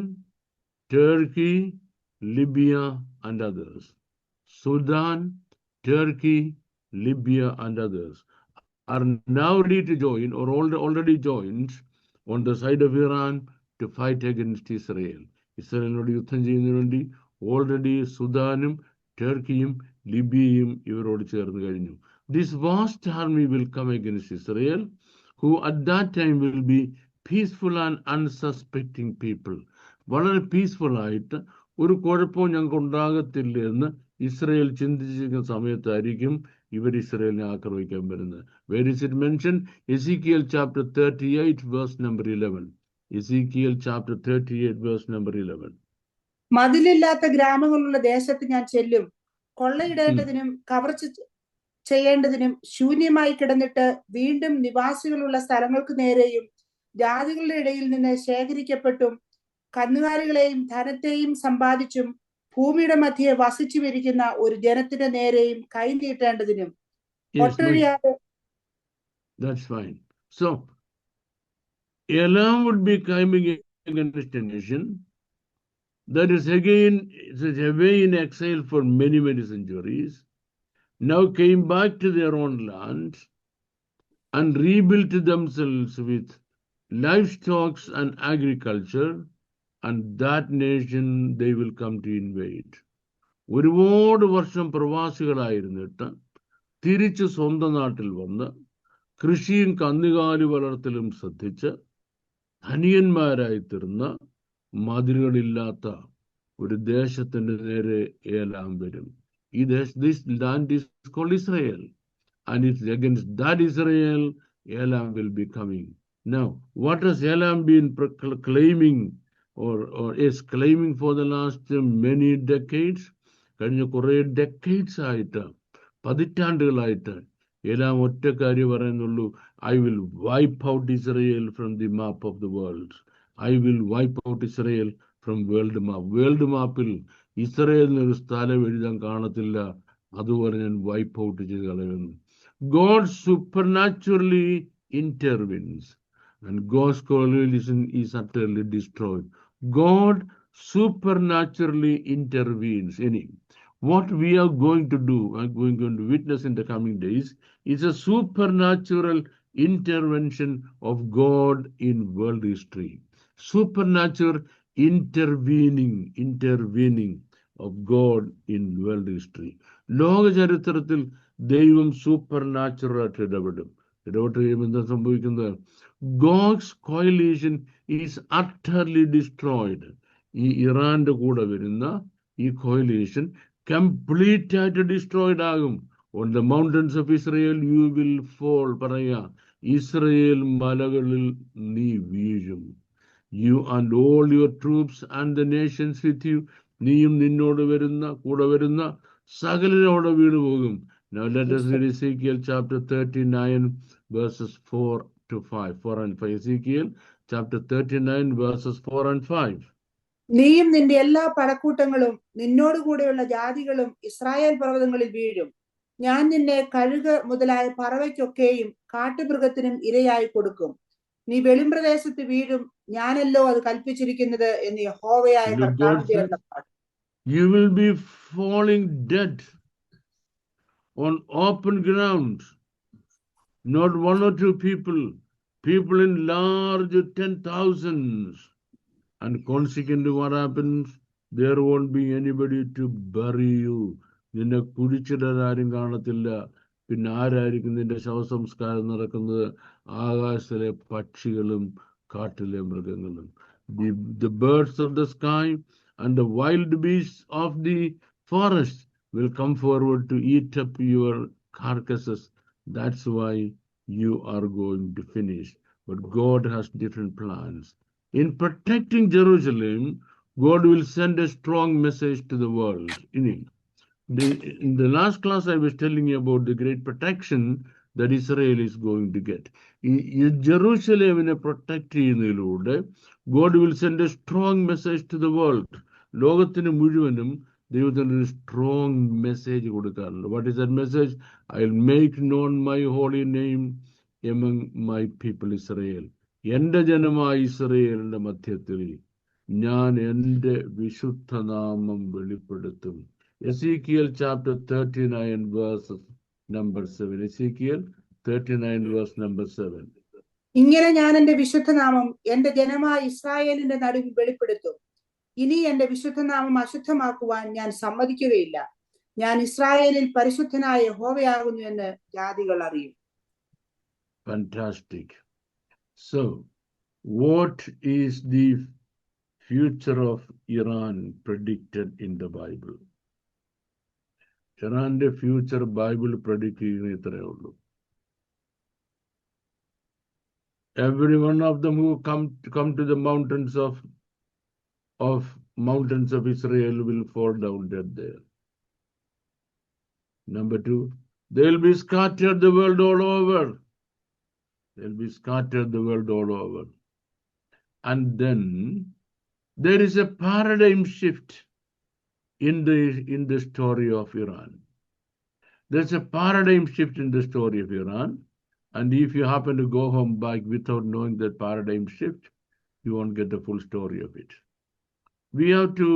Turkey, Libya, and others. Sudan, Turkey, Libya, and others are now ready to join or already joined on the side of Iran to fight against Israel. ഇസ്രായേലിനോട് യുദ്ധം ചെയ്യുന്നതിന് വേണ്ടി already സുദാനും ടർക്കിയും ലിബിയയും ഇവരോട് ചേർന്ന് കഴിഞ്ഞു. This vast army will come against Israel, who at that time will be peaceful and unsuspecting people. വളരെ peaceful ആയിട്ട് ഒരു കുഴപ്പവും ഞങ്ങൾക്ക് ഉണ്ടാകത്തില്ല എന്ന് ഇസ്രായേൽ ചിന്തിച്ചിരിക്കുന്ന സമയത്തായിരിക്കും ഇവർ ഇസ്രായേലിനെ ആക്രമിക്കാൻ വരുന്നത്. Where is it mentioned? Ezekiel chapter 38 verse number 11. Ezekiel chapter 38 verse number 11. മതിലില്ലാത്ത ഗ്രാമങ്ങളുള്ള ദേശത്ത് ഞാൻ ചെല്ലും, കൊള്ളയിടേണ്ടതിനും കവർച്ച ചെയ്യേണ്ടതിനും ശൂന്യമായി കിടന്നിട്ട് വീണ്ടും നിവാസികളുള്ള സ്ഥലങ്ങൾക്ക് നേരെയും ജാതികളുടെ ഇടയിൽ നിന്ന് ശേഖരിക്കപ്പെട്ടും കന്നുകാലികളെയും ധനത്തെയും സമ്പാദിച്ചും ഭൂമിയുടെ മധ്യേ വസിച്ചു വരിക്കുന്ന ഒരു ജനത്തിന്റെ നേരെയും കൈ നീട്ടേണ്ടതിനും ഒട്ടൊഴിയാതെ. That's fine. So Elam would be coming against a nation that is away in exile for many, many centuries, now came back to their own land and rebuilt themselves with livestock and agriculture, and that nation they will come to invade. ഒരുപാട് വർഷം പ്രവാസികളായിരുന്നിട്ട് തിരിച്ച് സ്വന്തം നാട്ടിൽ വന്ന് കൃഷിയും കന്നുകാലി വളർത്തലും ശ്രദ്ധിച്ച് ധനിയന്മാരായി തീർന്ന മതിലുകളില്ലാത്ത ഒരു ദേശത്തിന്റെ നേരെ ഏലാം വരും. This land is called Israel, and it's against that Israel Elam will be coming. Now, what has Elam been claiming or is claiming for the last many decades? കഴിഞ്ഞ കുറെ decades ആയിട്ട്, പതിറ്റാണ്ടുകളായിട്ട് എല്ലാം ഒറ്റ കാര്യം പറയുന്നുള്ളൂ: I will wipe out Israel from the map of the world. I will wipe out Israel from world map. World മാപ്പിൽ ഇസ്രയേലിന് ഒരു സ്ഥലം എഴുതാൻ കാണത്തില്ല, അതുപോലെ ഞാൻ വൈപ്പ് ഔട്ട് ചെയ്ത് കളയുന്നു. God supernaturally intervenes and God's coalition is utterly destroyed. God supernaturally intervenes. What we are going to do, I'm going to witness in the coming days, is a supernatural intervention of God in world history. Supernatural intervening of God in world history. ലോക ചരിത്രത്തിൽ ദൈവം super natural ആയിട്ട് ഇടപെട്ട് കഴിയുമ്പോൾ എന്താ സംഭവിക്കുന്നത്? God's coalition is utterly destroyed. ഈ ഇറാന്റെ കൂടെ വരുന്ന ഈ coalition കംപ്ലീറ്റ് ആയിട്ട് ഡിസ്ട്രോയിഡ് ആകും. On the mountains of Israel you will fall. പറയാ, ഇസ്രയേൽ മലകളിൽ നീ വീഴും. You and all your troops and the nations with you. നീയും നിന്നോട് വരുന്ന കൂടെ വരുന്ന സകലരോടെ വീണു പോകും. Now let us read Ezekiel chapter 39 verses 4 to 5. 4 and 5. Ezekiel chapter 39 verses 4 and 5. നീയും നിന്റെ എല്ലാ പടക്കൂട്ടങ്ങളും നിന്നോട് കൂടെയുള്ള ജാതികളും ഇസ്രായേൽ പർവ്വതങ്ങളിൽ വീഴും. ഞാൻ നിന്നെ കഴുക് മുതലായ പറവയ്ക്കൊക്കെയും കാട്ടുമൃഗത്തിനും ഇരയായി കൊടുക്കും. നീ വെളിമ്പ്രദേശത്ത് വീഴും, ഞാനല്ലോ അത് കൽപ്പിച്ചിരിക്കുന്നത് എന്ന് യഹോവയായ കർത്താവിന്റെ അരുളപ്പാട്. You will be falling dead on open ground. Not one or two people in large 10,000s. And consequently, what happens? There won't be anybody to bury you. നിന്നെ കുഴിച്ചിടാൻ ആരും കാണത്തില്ല. പിന്നെ ആരായിരിക്കും നിന്റെ ശവസംസ്കാരം നടക്കുന്നത്? ആകാശത്തിലെ പക്ഷികളും കാട്ടിലെ മൃഗങ്ങളും. The birds of the sky and the wild beasts of the forest will come forward to eat up your carcasses. That's why you are going to finish. But God has different plans. In protecting Jerusalem, God will send a strong message to the world. In the last class, I was telling you about the great protection that Israel is going to get. Jerusalemine protect ചെയ്യുന്നതിലൂടെ God will send a strong message to the world. ലോകത്തിന് മുഴുവനും ദൈവത്തിന് ഒരു strong message കൊടുക്കാറുണ്ട്. What is that message? I'll make known my holy name among my people Israel. എന്റെ ജനമായ ഇസ്രയേലിന്റെ മധ്യത്തിൽ ഞാൻ എന്റെ വിശുദ്ധ നാമം വെളിപ്പെടുത്തും. Ezekiel chapter 39 verse number 7. Ezekiel 39 verse number 7. ഇങ്ങനെ ഞാൻ എന്റെ വിശുദ്ധനാമം എന്റെ ജനമായ ഇസ്രായേലിന്റെ നടുവിൽ വെളിപ്പെടുത്തും. ഇനി എന്റെ വിശുദ്ധനാമം അശുദ്ധമാക്കുവാൻ ഞാൻ സമ്മതിക്കുകയില്ല. ഞാൻ ഇസ്രായേലിൽ പരിശുദ്ധനായ യഹോവയാകുന്നു എന്ന് ജാതികൾ അറിയും. Fantastic. So, what is the future of Iran predicted in the Bible? Iran's future Bible predicted ഇത്രയേ ഉള്ളൂ. Every one of them who come to the mountains of Israel will fall down dead there. Number 2, they will be scattered the world all over. They'll be scattered the world all over. And then there is a paradigm shift in the story of Iran. There's a paradigm shift in the story of Iran. And if you happen to go home back without knowing that paradigm shift, you won't get the full story of it. We have to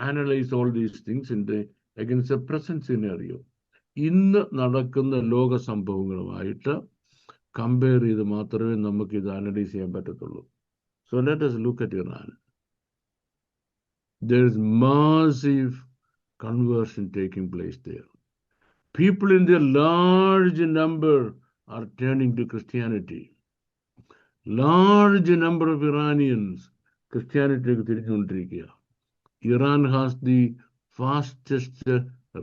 analyze all these things against the present scenario. ഇന്ന് നടക്കുന്ന ലോക സംഭവങ്ങളുമായിട്ട് compare ചെയ്ത് മാത്രമേ നമുക്ക് ഇത് analyse ചെയ്യാൻ പറ്റത്തുള്ളൂ. So let us look at Iran. There is massive conversion taking place there. People in their large number are turning to Christianity. Large number of Iranians Christianity തിരിഞ്ഞുകൊണ്ടിരിക്കുക. Iran has the fastest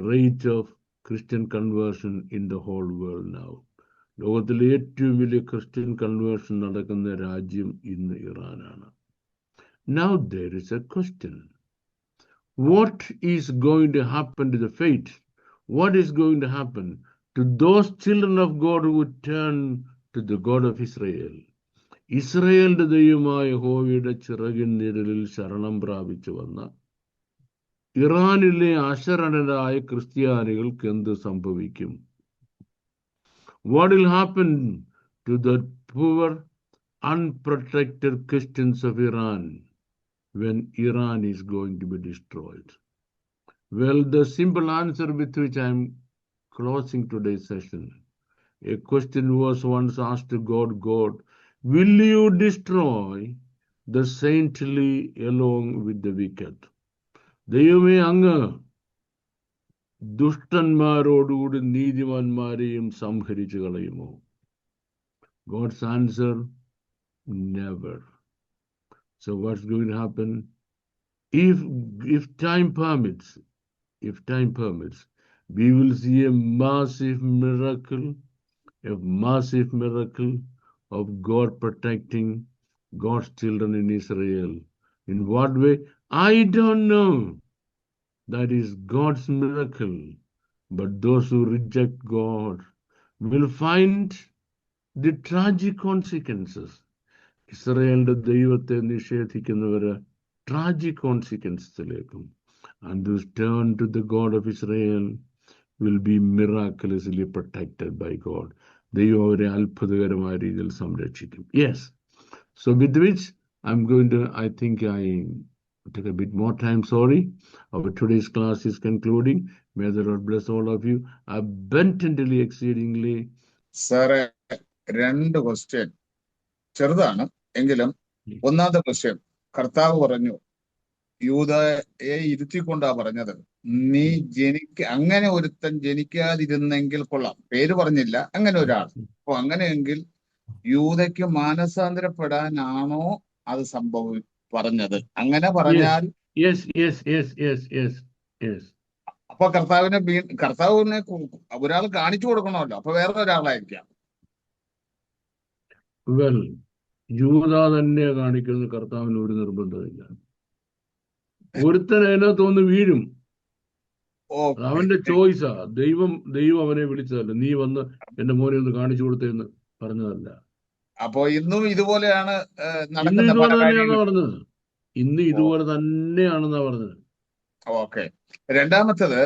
rate of Christian conversion in the whole world now. ലോകത്തിലെ ഏറ്റവും വലിയ Christian conversion നടക്കുന്ന രാജ്യം ഇന്ന് ഇറാനാണ്. Now there is a question. What is going to happen to the faith? What is going to happen to those children of God who turn to the God of Israel? ഇസ്രയേലിന്റെ ദൈവമായ യഹോവയുടെ ചിറകിൻ നിഴലിൽ ശരണം പ്രാപിച്ചു വന്ന ഇറാനിലെ അശരണരായ ക്രിസ്ത്യാനികൾക്ക് എന്ത് സംഭവിക്കും? What will happen to the poor, unprotected Christians of Iran when Iran is going to be destroyed? Well, the simple answer with which I am closing today's session, a question was once asked to God, God, will you destroy the saintly along with the wicked? ദൈവമേ, അങ്ങ് ദുഷ്ടന്മാരോടുകൂടി നീതിമാന്മാരെയും സംഹരിച്ചു കളയുമോ? God's answer, never. So what's going to happen? If time permits, we will see a massive miracle of God protecting God's children in Israel. In what way? I don't know. That is God's miracle. But those who reject God will find the tragic consequences. ഇസ്രായേലിന്റെ ദൈവത്തെ നിഷേധിക്കുന്നവര് tragic consequences-ലേക്കും. And those turn to the God of Israel will be miraculously protected by God. ദൈവം അവരെ അത്ഭുതകരമായ രീതിയിൽ സംരക്ഷിക്കും. Yes. So with which I'm going to, I think I took a bit more time, sorry. Our today's class is concluding. May the Lord bless all of you abundantly, exceedingly. സാറേ, 2 question ചെറുതാണ് എങ്കിലും. ഒന്നാമത്തെ question, കർത്താവ് പറഞ്ഞു, യൂദയെ ഇരുത്തിക്കൊണ്ടാ പറഞ്ഞത്, നീ അങ്ങനെ ഒരുത്തൻ ജനിക്കാതിരുന്നെങ്കിൽ കൊള്ളാം. പേര് പറഞ്ഞില്ല, അങ്ങനെ ഒരാൾ. അപ്പൊ അങ്ങനെയെങ്കിൽ യൂദയ്ക്ക് മാനസാന്തരപ്പെടാനാണോ അത് പറഞ്ഞത്? അങ്ങനെ പറഞ്ഞാൽ അപ്പൊ കർത്താവിനെ ഒരാൾ കാണിച്ചു കൊടുക്കണമല്ലോ. അപ്പൊ വേറെ ഒരാളായിരിക്കാം. വെൽ, യൂദ തന്നെ കാണിക്കുന്ന കർത്താവിന് ഒരു നിർബന്ധമില്ല. ഒരുത്തൻ അതിനകത്തൊന്ന് വീഴും, അവന്റെ ചോയ്സാ. ദൈവം അവനെ വിളിച്ചതല്ല, നീ വന്ന് എന്റെ മോനെ ഒന്ന് കാണിച്ചു കൊടുത്തെന്ന് പറഞ്ഞതല്ല. അപ്പോ ഇന്നും ഇതുപോലെയാണ് പറഞ്ഞത്. ഇന്ന് ഇതുപോലെ തന്നെയാണെന്നാ പറഞ്ഞത്. ഓക്കെ. രണ്ടാമത്തത്,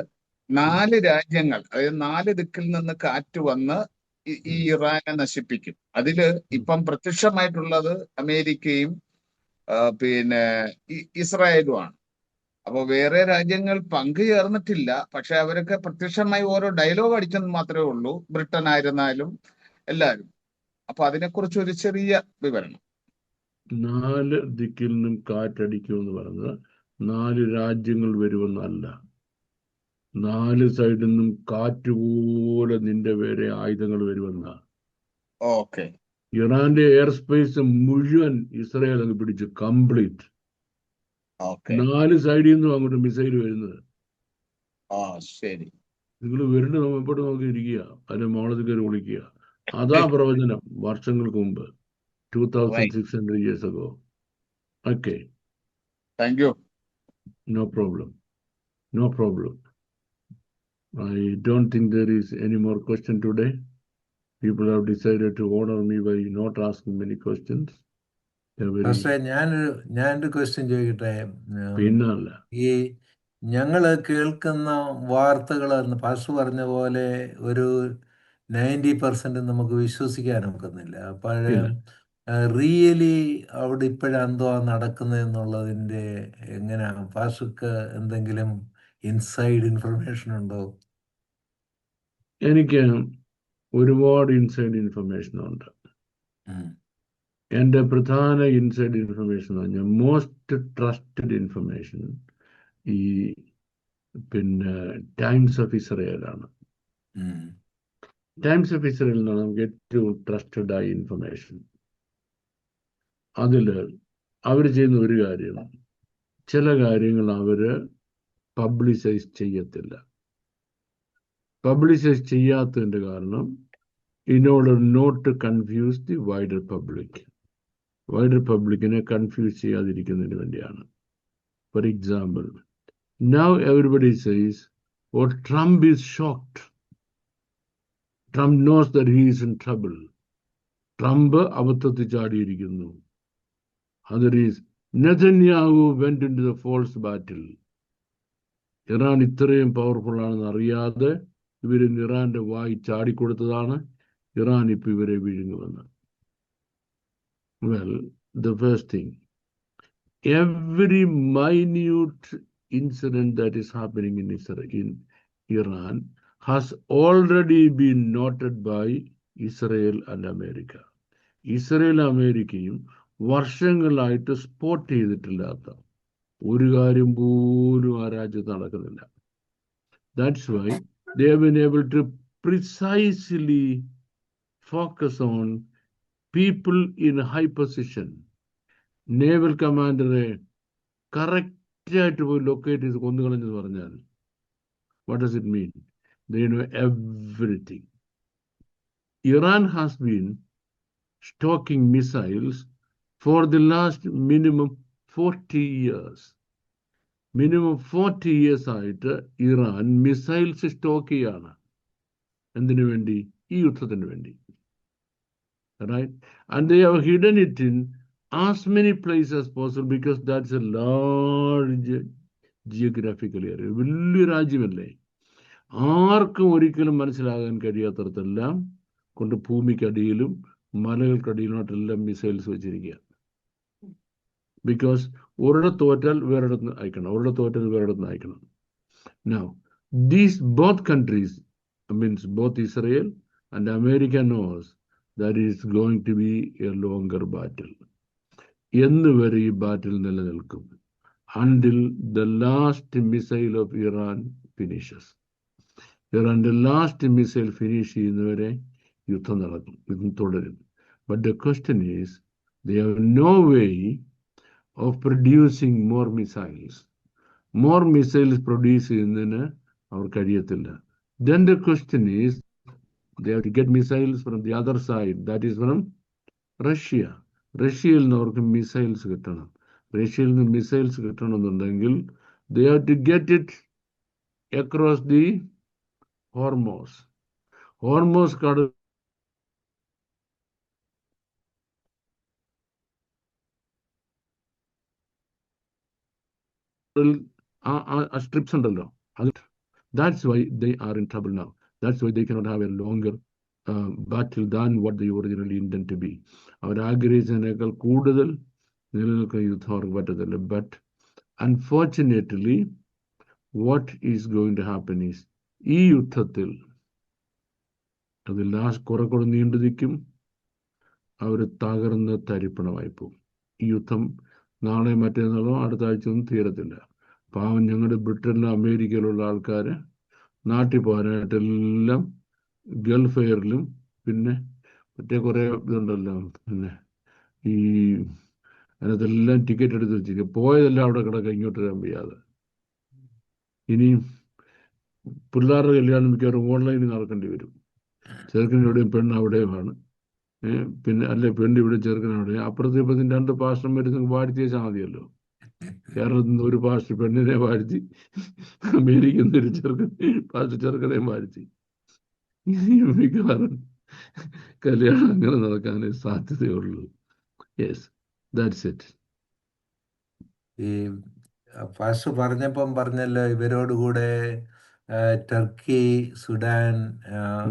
4 രാജ്യങ്ങൾ, അതായത് 4 ദിക്കിൽ നിന്ന് കാറ്റ് വന്ന് ഈ ഇറാനെ നശിപ്പിക്കും. അതില് ഇപ്പം പ്രത്യക്ഷമായിട്ടുള്ളത് അമേരിക്കയും പിന്നെ ഇസ്രായേലുമാണ്. അപ്പൊ വേറെ രാജ്യങ്ങൾ പങ്കുചേർന്നിട്ടില്ല. പക്ഷെ അവരൊക്കെ പ്രത്യക്ഷമായി ഓരോ ഡയലോഗ് അടിച്ചെന്ന് മാത്രമേ ഉള്ളൂ, ബ്രിട്ടൻ ആയിരുന്നാലും എല്ലാവരും. അപ്പൊ അതിനെക്കുറിച്ച് ഒരു ചെറിയ വിവരണം. 4 ദിക്കിൽ നിന്നും കാറ്റടിക്കുമെന്ന് പറഞ്ഞത് 4 രാജ്യങ്ങൾ വരുമെന്നല്ല. 4 സൈഡിൽ നിന്നും കാറ്റുപോലെ നിന്റെ പേരെ ആയുധങ്ങൾ വരുമെന്ന. ഓക്കെ. ഇറാന്റെ എയർ സ്പേസ് മുഴുവൻ ഇസ്രായേൽ അങ്ങ് പിടിച്ചു, കംപ്ലീറ്റ്. 4 സൈഡിൽ നിന്നും അങ്ങോട്ട് മിസൈൽ വരുന്നത്. ശരി, നിങ്ങൾ വരുന്ന എപ്പോഴും നോക്കിയിരിക്കുക, അതിന്റെ മോളത്തിൽ കയറി വിളിക്കുക. അതാ പ്രവചനം വർഷങ്ങൾക്ക് മുമ്പ്, 2600 years ago. Okay. Thank you. No problem. I don't think there is any more question today. People have decided to honor me by not asking many questions. ഞാനൊരു ക്വസ്റ്റ്യൻ ചോദിക്കട്ടെ. പിന്നല്ല, ഈ ഞങ്ങള് കേൾക്കുന്ന വാർത്തകൾ പാസ്റ്റർ പറഞ്ഞ പോലെ ഒരു 90% നമുക്ക് വിശ്വസിക്കാൻ ഒക്കുന്നില്ല. അപ്പോൾ റിയലി അവിടെ ഇപ്പോഴെന്തോ നടക്കുന്നതെന്നുള്ളതിൻ്റെ എങ്ങനെയാണ് പാസ്റ്റർക്ക് എന്തെങ്കിലും ഇൻസൈഡ് ഇൻഫർമേഷൻ ഉണ്ടോ? എനിക്ക് ഒരുപാട് ഇൻസൈഡ് ഇൻഫർമേഷൻ ഉണ്ട്. ഉം. എൻ്റെ പ്രധാന ഇൻസൈഡ് ഇൻഫർമേഷൻ എന്ന് പറഞ്ഞാൽ മോസ്റ്റ് ട്രസ്റ്റഡ് ഇൻഫർമേഷൻ ഈ പിന്നെ ടൈംസ് ഓഫ് ഇസ്രയേലാണ്. ഉം. ടൈംസ് ഓഫ് ഇസ്രയേൽ എന്നാണ് നമുക്ക് ഏറ്റവും ട്രസ്റ്റഡ് ആയ ഇൻഫർമേഷൻ. അതിൽ അവർ ചെയ്യുന്ന ഒരു കാര്യം, ചില കാര്യങ്ങൾ അവർ പബ്ലിസൈസ് ചെയ്യത്തില്ല. പബ്ലിസൈസ് ചെയ്യാത്തതിൻ്റെ കാരണം in order not to confuse the wider public. Wider public-നെ കൺഫ്യൂസ് ചെയ്യാതിരിക്കുന്നതിന് വേണ്ടിയാണ്. For example, now everybody says, oh, Trump is shocked. Trump knows that he is in trouble. Trump അബദ്ധത്തിൽ ചാടിയിരിക്കുന്നു. Other is, Netanyahu went into the false battle. Iran ഇത്രയും powerful ആണെന്ന് അറിയാതെ ഇവരിന്ന് ഇറാന്റെ വായി ചാടിക്കൊടുത്തതാണ്. Iran ഇപ്പം ഇവരെ വിഴുങ്ങുമെന്ന്. Well, the first thing, every minute incident that is happening in Iran has already been noted by Israel and America. Israel അമേരിക്കയും വർഷങ്ങളായിട്ട് spot ചെയ്തിട്ടില്ലാത്ത ഒരു കാര്യം പോലും ആ രാജ്യത്ത് നടക്കുന്നില്ല. That's why they have been able to precisely focus on people in high position. Naval കമാൻഡറെ കറക്റ്റായിട്ട് പോയി ലൊക്കേറ്റ് ചെയ്ത് കൊന്നുകളഞ്ഞെന്ന് പറഞ്ഞാൽ what does it mean? They know everything. Iran has been stocking missiles for the last minimum 40 years. Minimum 40 years ആയിട്ട് Iran missiles stock ചെയ്യാണ്. എന്തിനു വേണ്ടി? ഈ യുദ്ധത്തിന് വേണ്ടി. Right? And they have hidden it in as many places as possible because that's a large geographical area. വലിയ രാജ്യമല്ലേ, ആർക്കും ഒരിക്കലും മനസ്സിലാകാൻ കഴിയാത്തടത്തെല്ലാം കൊണ്ട് ഭൂമിക്കടിയിലും മലകൾക്കടിയിലുമായിട്ടെല്ലാം മിസൈൽസ് വെച്ചിരിക്കുക. ബിക്കോസ് ഒരിടത്ത് തോറ്റാൽ വേറൊരിടത്ത് അയക്കണം, ഒരിടത്ത് തോറ്റാൽ വേറൊരിടത്ത് അയക്കണം. Now, these both countries, means both Israel and America knows that is going to be a longer battle. എന്ന് വരെ ഈ ബാറ്റിൽ നിലനിൽക്കും? Until the last missile of Iran finishes. ഇറാന്റെ ലാസ്റ്റ് മിസൈൽ ഫിനിഷ് ചെയ്യുന്നവരെ യുദ്ധം നടക്കും, യുദ്ധം തുടരും. But the question is, they have no way of producing more missiles. More missiles produce ചെയ്യുന്നതിന് അവർ കഴിയത്തില്ല. Then the question is, they have to get missiles from the other side, that is from Russia. റഷ്യയിൽ നിന്ന് അവർക്ക് missiles കിട്ടണം. റഷ്യയിൽ നിന്ന് missiles കിട്ടണമെന്നുണ്ടെങ്കിൽ they have to get it across the Hormuz. Hormuz കടൽ സ്ട്രിപ്സ് ഉണ്ടല്ലോ, അത് that's why they are in trouble now. That's why they cannot have a longer battle than what they originally intend to be. അവർ ആഗ്രഹിച്ചതിനേക്കാൾ കൂടുതൽ നിലനിൽക്കുന്ന യുദ്ധം അവർക്ക് പറ്റത്തില്ല. But unfortunately, what is going to happen is, ഈ യുദ്ധത്തിൽ അത് ലാസ്റ്റ് കുറെ നീണ്ടു നിൽക്കും. അവർ തകർന്ന് തരിപ്പണമായി പോകും. ഈ യുദ്ധം നാളെ മറ്റന്നാളോ അടുത്ത ആഴ്ച ഒന്നും തീരത്തില്ല. പാവം ഞങ്ങളുടെ ബ്രിട്ടനിലും അമേരിക്കയിലുള്ള ആൾക്കാർ നാട്ടിൽ പോകാനായിട്ടെല്ലാം ഗൾഫ് എയറിലും പിന്നെ മറ്റേ കുറേ ഇതുണ്ടല്ലോ, പിന്നെ ഈ അതിനകത്തെല്ലാം ടിക്കറ്റ് എടുത്ത് വെച്ചിരിക്കുക. പോയതെല്ലാം അവിടെ കിടക്കുക, ഇങ്ങോട്ട് വരാൻ വയ്യാതെ. ഇനി പിള്ളേരുടെ കല്യാണം മിക്കവാറും ഓൺലൈനിൽ നടക്കേണ്ടി വരും. ചെറുക്കനിവിടെയും പെണ്ണ് അവിടെയുമാണ്. പിന്നെ അല്ലെ പെണ്ണ് ഇവിടെ ചെറുക്കൻ അവിടെ. അപ്പുറത്തെ ഇപ്പുറത്തും രണ്ട് പാസ്റ്റർമാർ വാഴ്ത്തി വെച്ചാൽ മതിയല്ലോ. കേരളത്തിൽ നിന്ന് ഒരു പാസ്റ്റർ പെണ്ണിനെ വാഴ്ത്തി, അമേരിക്കയിൽ നിന്ന് ഒരു പാസ്റ്റർ ചെറുക്കനെ വാഴ്ത്തി. മിക്കവാറും കല്യാണം അങ്ങനെ നടക്കാനേ സാധ്യതയുള്ളൂ. Yes, that's it. ഈ പാസ്റ്റർ പറഞ്ഞപ്പം പറഞ്ഞല്ലോ ഇവരോട് കൂടെ ടർക്കി, സുഡാൻ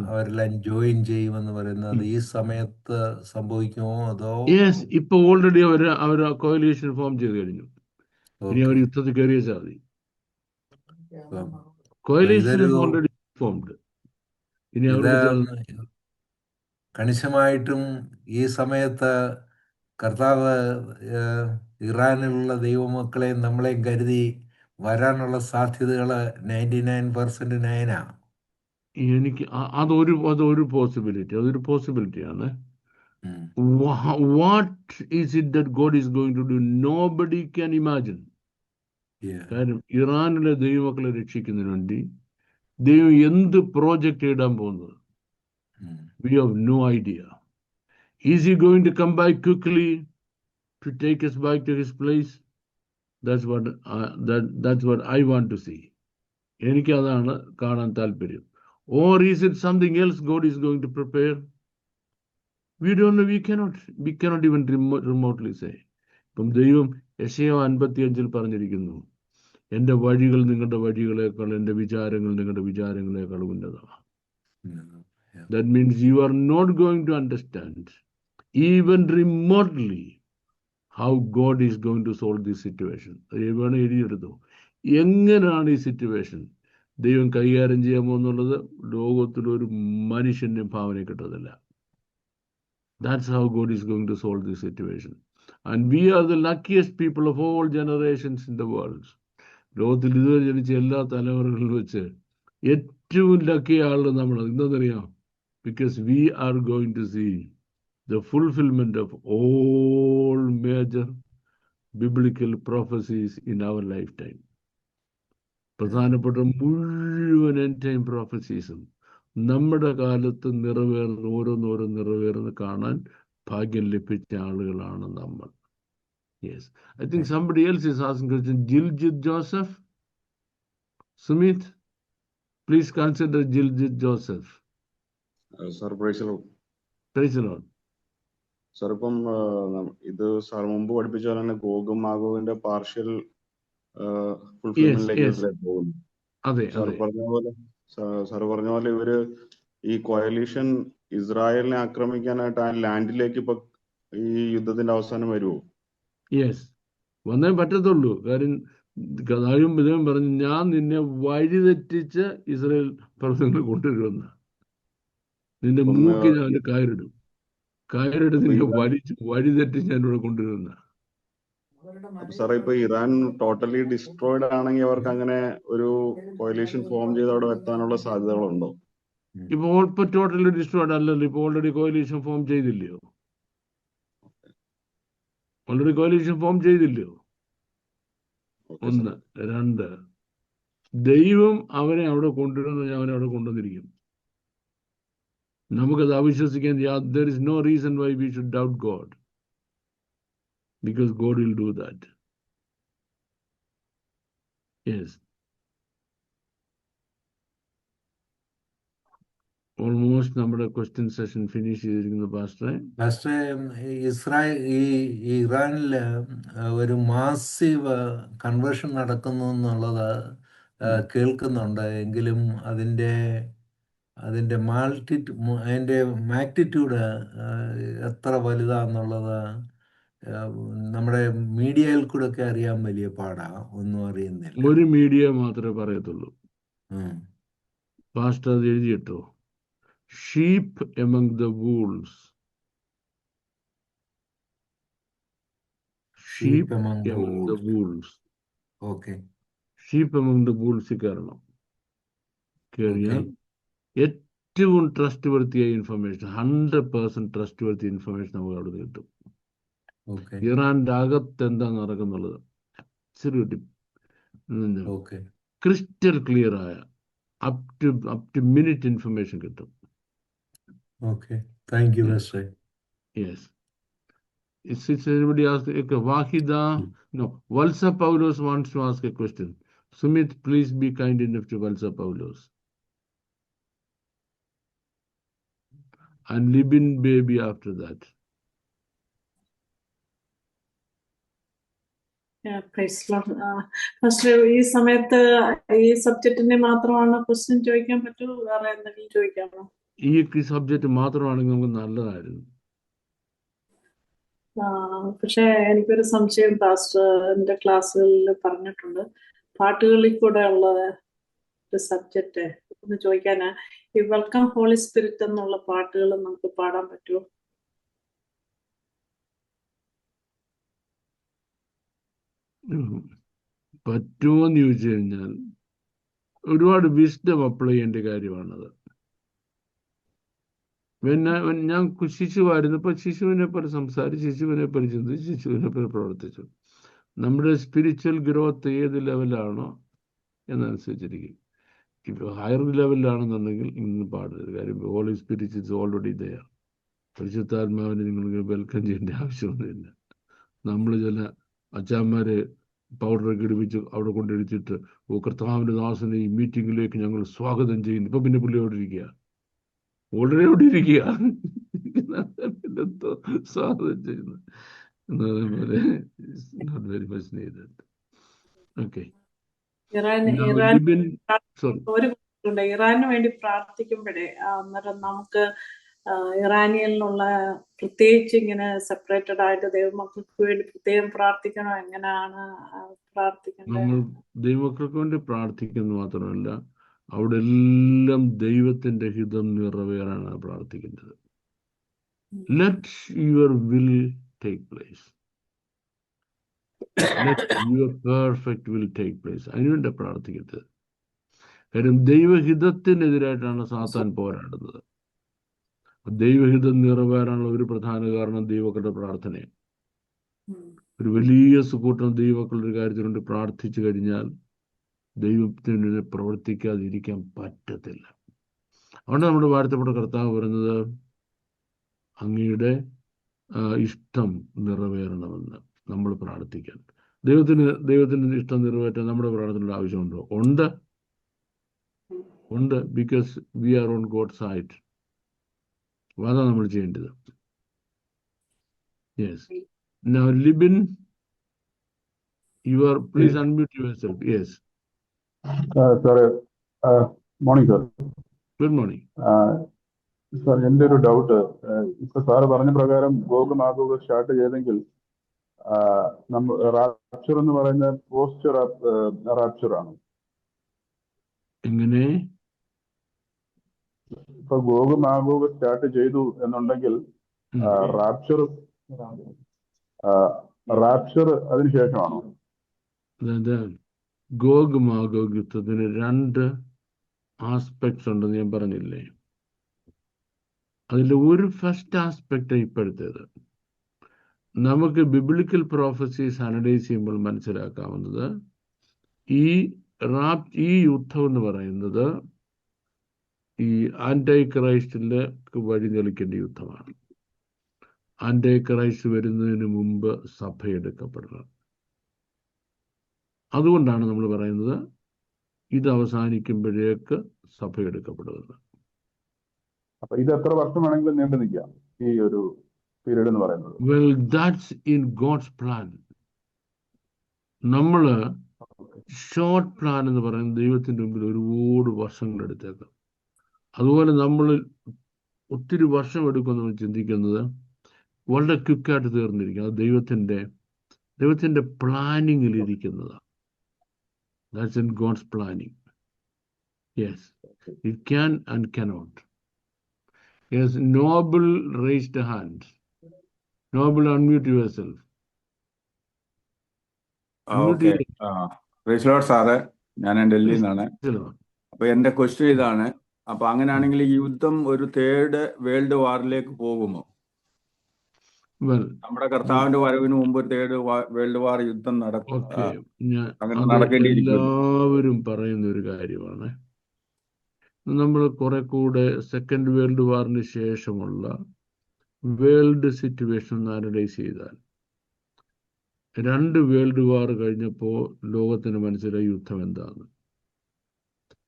അവരെല്ലാം ജോയിൻ ചെയ്യുമെന്ന് പറയുന്നത് ഈ സമയത്ത് സംഭവിക്കുമോ അതോ? യെസ്, ഇപ്പൊ ഓൾറെഡി അവർ കോalition ഫോം ചെയ്ത് കഴിഞ്ഞു. ഇനി അവർ ഓക്കെ. യുദ്ധത്തിൽ കയറിയാൽ മതി. അപ്പം കോalition ഇതൊരു ഓൾറെഡി ഫോംഡ്. ഇനി ഇത് അവർക്ക് കണിശമായിട്ടും ഈ സമയത്ത് കർത്താവ് ഇറാനിലുള്ള ദൈവമക്കളെ നമ്മളെയും കരുതി വരാനുള്ള സാധ്യതകൾ 99% 9 എനിക്ക് അതൊരു പോസിബിലിറ്റി, അതൊരു പോസിബിലിറ്റിയാണ്. What is it that God is going to do? Nobody can imagine. കാരണം ഇറാനിലെ ദൈവമക്കളെ രക്ഷിക്കുന്നതിന് വേണ്ടി ദൈവം എന്ത് പ്രോജക്റ്റ് ഇടാൻ പോകുന്നത്? We have no idea. Is he going to come back quickly to take us back to his place? That's what I want to see. എനിക്ക് അതാണ് കാണാൻ താല്പര്യം. Or is it something else God is going to prepare? We don't know. We cannot even remotely say. ഇപ്പം ദൈവം യെശയ്യാ 55 പറഞ്ഞിരിക്കുന്നു, എൻ്റെ വഴികൾ നിങ്ങളുടെ വഴികളെക്കാൾ, എൻ്റെ വിചാരങ്ങൾ നിങ്ങളുടെ വിചാരങ്ങളെക്കാൾ ഉന്നതമാണ്. That means you are not going to understand even remotely how God is going to solve this situation. ദൈവമാണ് എഴുതിയെടുത്തു. എങ്ങനെയാണ് ഈ സിറ്റുവേഷൻ ദൈവം കൈകാര്യം ചെയ്യാമോ എന്നുള്ളത് ലോകത്തിലൊരു മനുഷ്യന്റെ ഭാവന കിട്ടത്തില്ല. That's how God is going to solve this situation. And we are the luckiest people of all generations in the world. ലോകത്തിൽ ഇതുവരെ ജനിച്ച എല്ലാ തലമുറകളിൽ വെച്ച് ഏറ്റവും ലക്കി ആള് നമ്മൾ. എന്താണെന്നറിയാം? Because we are going to see the fulfillment of all major biblical prophecies in our lifetime. പ്രധാനപ്പെട്ട മുഴുവൻ end time prophecies-ഉം നമ്മുടെ കാലത്ത് ഓരോന്നോരോ നിറവേറുന്ന കാണാൻ ഭാഗ്യം ലഭിച്ച ആളുകളാണ് നമ്മൾ. Yes. I think somebody else is asking question. Jiljit Joseph? Sumit, please consider Jiljit Joseph. Sir praise Lord. Praise the Lord. Sir ഇപ്പം ഇത് സാർ മുമ്പ് പഠിപ്പിച്ച പോലെ തന്നെ ഗോഗും മാഗോഗിന്റെ പാർഷ്യൽ ഫുൾഫിൽമെന്റിലേക്ക് പോകുന്നു. സാർ പറഞ്ഞ പോലെ ഇവര് ഈ കോയലീഷൻ ഇസ്രായേലിനെ ആക്രമിക്കാനായിട്ട് ആ ലാൻഡിലേക്ക് ഇപ്പൊ ഈ യുദ്ധത്തിന്റെ അവസാനം വരുമോ? യെസ്, വന്നേ പറ്റത്തുള്ളൂ. കാര്യം കഥായും ഇതേം പറഞ്ഞു, ഞാൻ നിന്നെ വഴിതെറ്റിച്ച് ഇസ്രായേൽ പ്രവർത്തനങ്ങൾ കൊണ്ടുവരുമെന്ന്. നിന്റെ മൂക്കിൽ ഞാൻ കയറിടും നിന്നെ വഴിതെറ്റിച്ച് ഞാൻ ഇവിടെ കൊണ്ടുവരുന്ന. സാറേ ഇപ്പൊ ഇറാൻ ടോട്ടലി ഡിസ്ട്രോയിഡ് ആണെങ്കിൽ അവർക്ക് അങ്ങനെ ഒരു കോയലീഷൻ ഫോം ചെയ്ത് അവിടെ എത്താനുള്ള സാധ്യതകളുണ്ടോ? ഇപ്പൊ ടോട്ടലി ഡിസ്ട്രോയിഡ് അല്ലല്ലോ. ഇപ്പൊ ഓൾറെഡി കോയലീഷൻ ഫോം ചെയ്തില്ലയോ? ഒന്ന്. രണ്ട്, ദൈവം അവനെ അവിടെ കൊണ്ടുവരുന്ന അവനെ അവിടെ കൊണ്ടുവന്നിരിക്കും. നമുക്കത് അവിശ്വസിക്കാൻ there is no reason why we should doubt God, because God will do that. Yes. Almost നമ്മുടെ ക്വസ്റ്റ്യൻ സെഷൻ ഫിനിഷ് ചെയ്തിരിക്കുന്നു പാസ്റ്ററെ. ഇറാനിൽ ഒരു മാസീവ് കൺവേർഷൻ നടക്കുന്നു എന്നുള്ളത് കേൾക്കുന്നുണ്ട്. എങ്കിലും അതിൻ്റെ മാഗ്നിറ്റ്യൂഡ് എത്ര വലുതാന്നുള്ളത് നമ്മുടെ മീഡിയയിൽ കൂടെ ഒക്കെ അറിയാൻ വലിയ പാടാ. ഒന്നും അറിയുന്നില്ല. ഒരു മീഡിയ മാത്രമേ പറയത്തുള്ളൂ. പാസ്റ്റർ അത് എഴുതിയിട്ടോ, sheep among the wolves. Sheep among the wolves. Okay. Sheep among the wolves കയറണം. കയറിയാൽ ഏറ്റവും ട്രസ്റ്റ് വർത്തിയായ ഇൻഫർമേഷൻ, 100% ട്രസ്റ്റ് വർത്തി ഇൻഫർമേഷൻ നമുക്ക് അവിടെ കിട്ടും. ഇറാന്റെ അകത്ത് എന്താ നടക്കുന്നുള്ളത് ക്രിസ്റ്റൽ ക്ലിയർ ആയ അപ് ടു മിനിറ്റ് ഇൻഫർമേഷൻ കിട്ടും. Okay, thank you, Pastor. Yes. Is anybody ask Wahida? No. Valsa Paulos wants to ask a question. Sumit, please be kind enough to Valsa Paulos. And Libin baby after that. First ഈ സമയത്ത് ഈ സബ്ജക്റ്റിനെ മാത്രമാണ് question ചോദിക്കാൻ പറ്റുമോ, വേറെ എന്തെങ്കിലും ചോദിക്കാമോ? ഈ subject മാത്രമാണെങ്കിൽ നമുക്ക് നല്ലതായിരുന്നു. പക്ഷെ എനിക്കൊരു സംശയം, പാസ്റ്ററിന്റെ ക്ലാസ്സുകളിൽ പറഞ്ഞിട്ടുണ്ട് പാട്ടുകളിൽ കൂടെ ഉള്ള ഒരു സബ്ജക്റ്റ് ഒന്ന് ചോദിക്കാനാ. ഈ വെൽക്കം ഹോളി സ്പിരിറ്റ് എന്നുള്ള പാട്ടുകൾ നമുക്ക് പാടാൻ പറ്റുമോ? പറ്റുമോ എന്ന് ചോദിച്ചു കഴിഞ്ഞാൽ ഒരുപാട് വിസ്ഡം അപ്ലൈ ചെയ്യേണ്ട കാര്യമാണത്. ഞാൻ ശിശുവായിരുന്നപ്പോ ശിശുവിനെ പോലെ സംസാരിച്ച്, ശിശുവിനെ പോലെ ചിന്തിച്ച്, ശിശുവിനെ പോലെ പ്രവർത്തിച്ചു. നമ്മുടെ സ്പിരിച്വൽ ഗ്രോത്ത് ഏത് ലെവലാണോ എന്നനുസരിച്ചിരിക്കും. ഇപ്പോൾ ഹയർ ലെവലിലാണെന്നുണ്ടെങ്കിൽ ഇന്ന് പാടരുത്. കാര്യം Holy Spirit is already there. പരിശുദ്ധാത്മാവിനെ നിങ്ങൾക്ക് വെൽക്കം ചെയ്യേണ്ട ആവശ്യമൊന്നുമില്ല. നമ്മൾ ചില അച്ചാന്മാര് പൗഡറൊക്കെ ഇടിപ്പിച്ച് അവിടെ കൊണ്ടിടിച്ചിട്ട്, ഓ കർത്താവിൻ്റെ ദാസനെ ഈ മീറ്റിങ്ങിലേക്ക് ഞങ്ങൾ സ്വാഗതം ചെയ്യുന്നു. ഇപ്പൊ പിന്നെ പുള്ളി അവിടെ ഇരിക്കുക, ഓൾറെഡി അവിടെ ഇരിക്കുക, സ്വാഗതം ചെയ്യുന്നു എന്നതുപോലെ not very much needed. Okay, ഇറാന് വേണ്ടി പ്രാർത്ഥിക്കുമ്പോഴേ അന്നേരം നമുക്ക് ഇറാനിയലിനുള്ള പ്രത്യേകിച്ച് ഇങ്ങനെ സെപ്പറേറ്റഡ് ആയിട്ട് ദൈവമക്കൾക്ക് വേണ്ടി പ്രത്യേകം പ്രാർത്ഥിക്കണോ? എങ്ങനെയാണ് പ്രാർത്ഥിക്കേണ്ടത്? നമ്മൾ ദൈവമക്കൾക്ക് വേണ്ടി പ്രാർത്ഥിക്കുന്നത് മാത്രമല്ല, അവിടെ എല്ലാം ദൈവത്തിന്റെ ഹിതം നിറവേറാനാണ് പ്രാർത്ഥിക്കേണ്ടത്. Let your will take place, let your perfect will take place. അതിനുവേണ്ടി പ്രാർത്ഥിക്കരുത്. കാര്യം ദൈവഹിതത്തിനെതിരായിട്ടാണ് സാത്താൻ പോരാടുന്നത്. ദൈവഹിതം നിറവേറാനുള്ള ഒരു പ്രധാന കാരണം ദൈവക്കളുടെ പ്രാർത്ഥനയാണ്. ഒരു വലിയ സുകൂട്ടം ദൈവക്കളുടെ ഒരു കാര്യത്തിന് വേണ്ടി പ്രാർത്ഥിച്ചു കഴിഞ്ഞാൽ ദൈവത്തിന് പ്രവർത്തിക്കാതിരിക്കാൻ പറ്റത്തില്ല. അതുകൊണ്ട് നമ്മുടെ വാഴ്ത്തപ്പെട്ട കർത്താവ് പറയുന്നത് അങ്ങയുടെ ഇഷ്ടം നിറവേറണമെന്ന് നമ്മൾ പ്രാർത്ഥിക്കാൻ. ദൈവത്തിന്റെ ഇഷ്ടം നിറവേറ്റാൻ നമ്മുടെ പ്രാർത്ഥനയുടെ ആവശ്യമുണ്ടോ? ഉണ്ട്. Because we R on God side. അതാണ് നമ്മൾ ചെയ്യേണ്ടത്. Yes. Now Libin, please unmute yourself. Yes. Sorry. Morning, sir. Good morning. Sir, എൻ്റെ ഒരു ഡൗട്ട്, ഇപ്പൊ സാറ് പറഞ്ഞ പ്രകാരം ഗോഗ് മാഗോഗ് സ്റ്റാർട്ട് ചെയ്തെങ്കിൽ റാപ്ചർ എന്ന് പറയുന്ന പോസ്റ്റ് റാപ്ചർ ആണ്. എങ്ങനെ? ഇപ്പൊ ഗോഗ് മാഗോഗ് സ്റ്റാർട്ട് ചെയ്തു എന്നുണ്ടെങ്കിൽ റാപ്ചർ അതിനുശേഷമാണോ? അതായത് ഗോഗ് മാഗോഗ് യുദ്ധത്തിന് 2 ആസ്പെക്ട്സ് ഉണ്ടെന്ന് ഞാൻ പറഞ്ഞില്ലേ? അതിൽ ഒരു ഫസ്റ്റ് ആസ്പെക്ട് ഇപ്പോഴത്തേത്. നമുക്ക് ബിബ്ലിക്കൽ പ്രോഫസീസ് അനലൈസ് ചെയ്യുമ്പോൾ മനസ്സിലാക്കാവുന്നത് ഈ യുദ്ധം എന്ന് പറയുന്നത് ഈ ആന്റൈ ക്രൈസ്റ്റിലേക്ക് വഴി തെളിക്കേണ്ട യുദ്ധമാണ്. ആന്റൈ ക്രൈസ്റ്റ് വരുന്നതിന് മുമ്പ് സഭ എടുക്കപ്പെടണം. അതുകൊണ്ടാണ് നമ്മൾ പറയുന്നത് ഇത് അവസാനിക്കുമ്പോഴേക്ക് സഭ എടുക്കപ്പെടുന്നത്. അപ്പൊ ഇത് എത്ര വർഷം വേണമെങ്കിലും നീണ്ടു നിൽക്കാം ഈ ഒരു പീരീഡ് എന്ന് പറയുന്നത്? Well, that's in God's plan. നമ്മള് ഷോർട്ട് പ്ലാൻ എന്ന് പറയുന്നത് ദൈവത്തിന്റെ മുമ്പിൽ ഒരുപാട് വർഷങ്ങൾ എടുത്തേക്കാം. അതുപോലെ നമ്മൾ ഒത്തിരി വർഷം എടുക്കുമെന്ന് നമ്മൾ ചിന്തിക്കുന്നത് വളരെ ക്വിക്കായിട്ട് തീർന്നിരിക്കും. അത് ദൈവത്തിന്റെ പ്ലാനിങ്ങിൽ ഇരിക്കുന്നതാണ്. That's in God's planning. Yes, it can and cannot. Yes, Noble raised a hand. Noble, unmute yourself. Okay, praise Lord sir. ഞാൻ ഡൽഹിയിൽ നിന്നാണ്. അപ്പൊ എന്റെ ക്വസ്റ്റ്യൻ ഇതാണ്, അപ്പൊ അങ്ങനെയാണെങ്കിൽ ഈ യുദ്ധം ഒരു 3rd വേൾഡ് വാറിലേക്ക് പോകുമോ? നമ്മുടെ കർത്താവിന്റെ വരവിന് മുമ്പ് 3rd വേൾഡ് വാർ യുദ്ധം എല്ലാവരും പറയുന്ന ഒരു കാര്യമാണ്. നമ്മൾ കുറെ കൂടെ 2nd വേൾഡ് വാറിന് ശേഷമുള്ള വേൾഡ് സിറ്റുവേഷൻ അനലൈസ് ചെയ്താൽ 2 വേൾഡ് വാർ കഴിഞ്ഞപ്പോൾ ലോകത്തിന് മനസ്സിലായി യുദ്ധം എന്താന്ന്.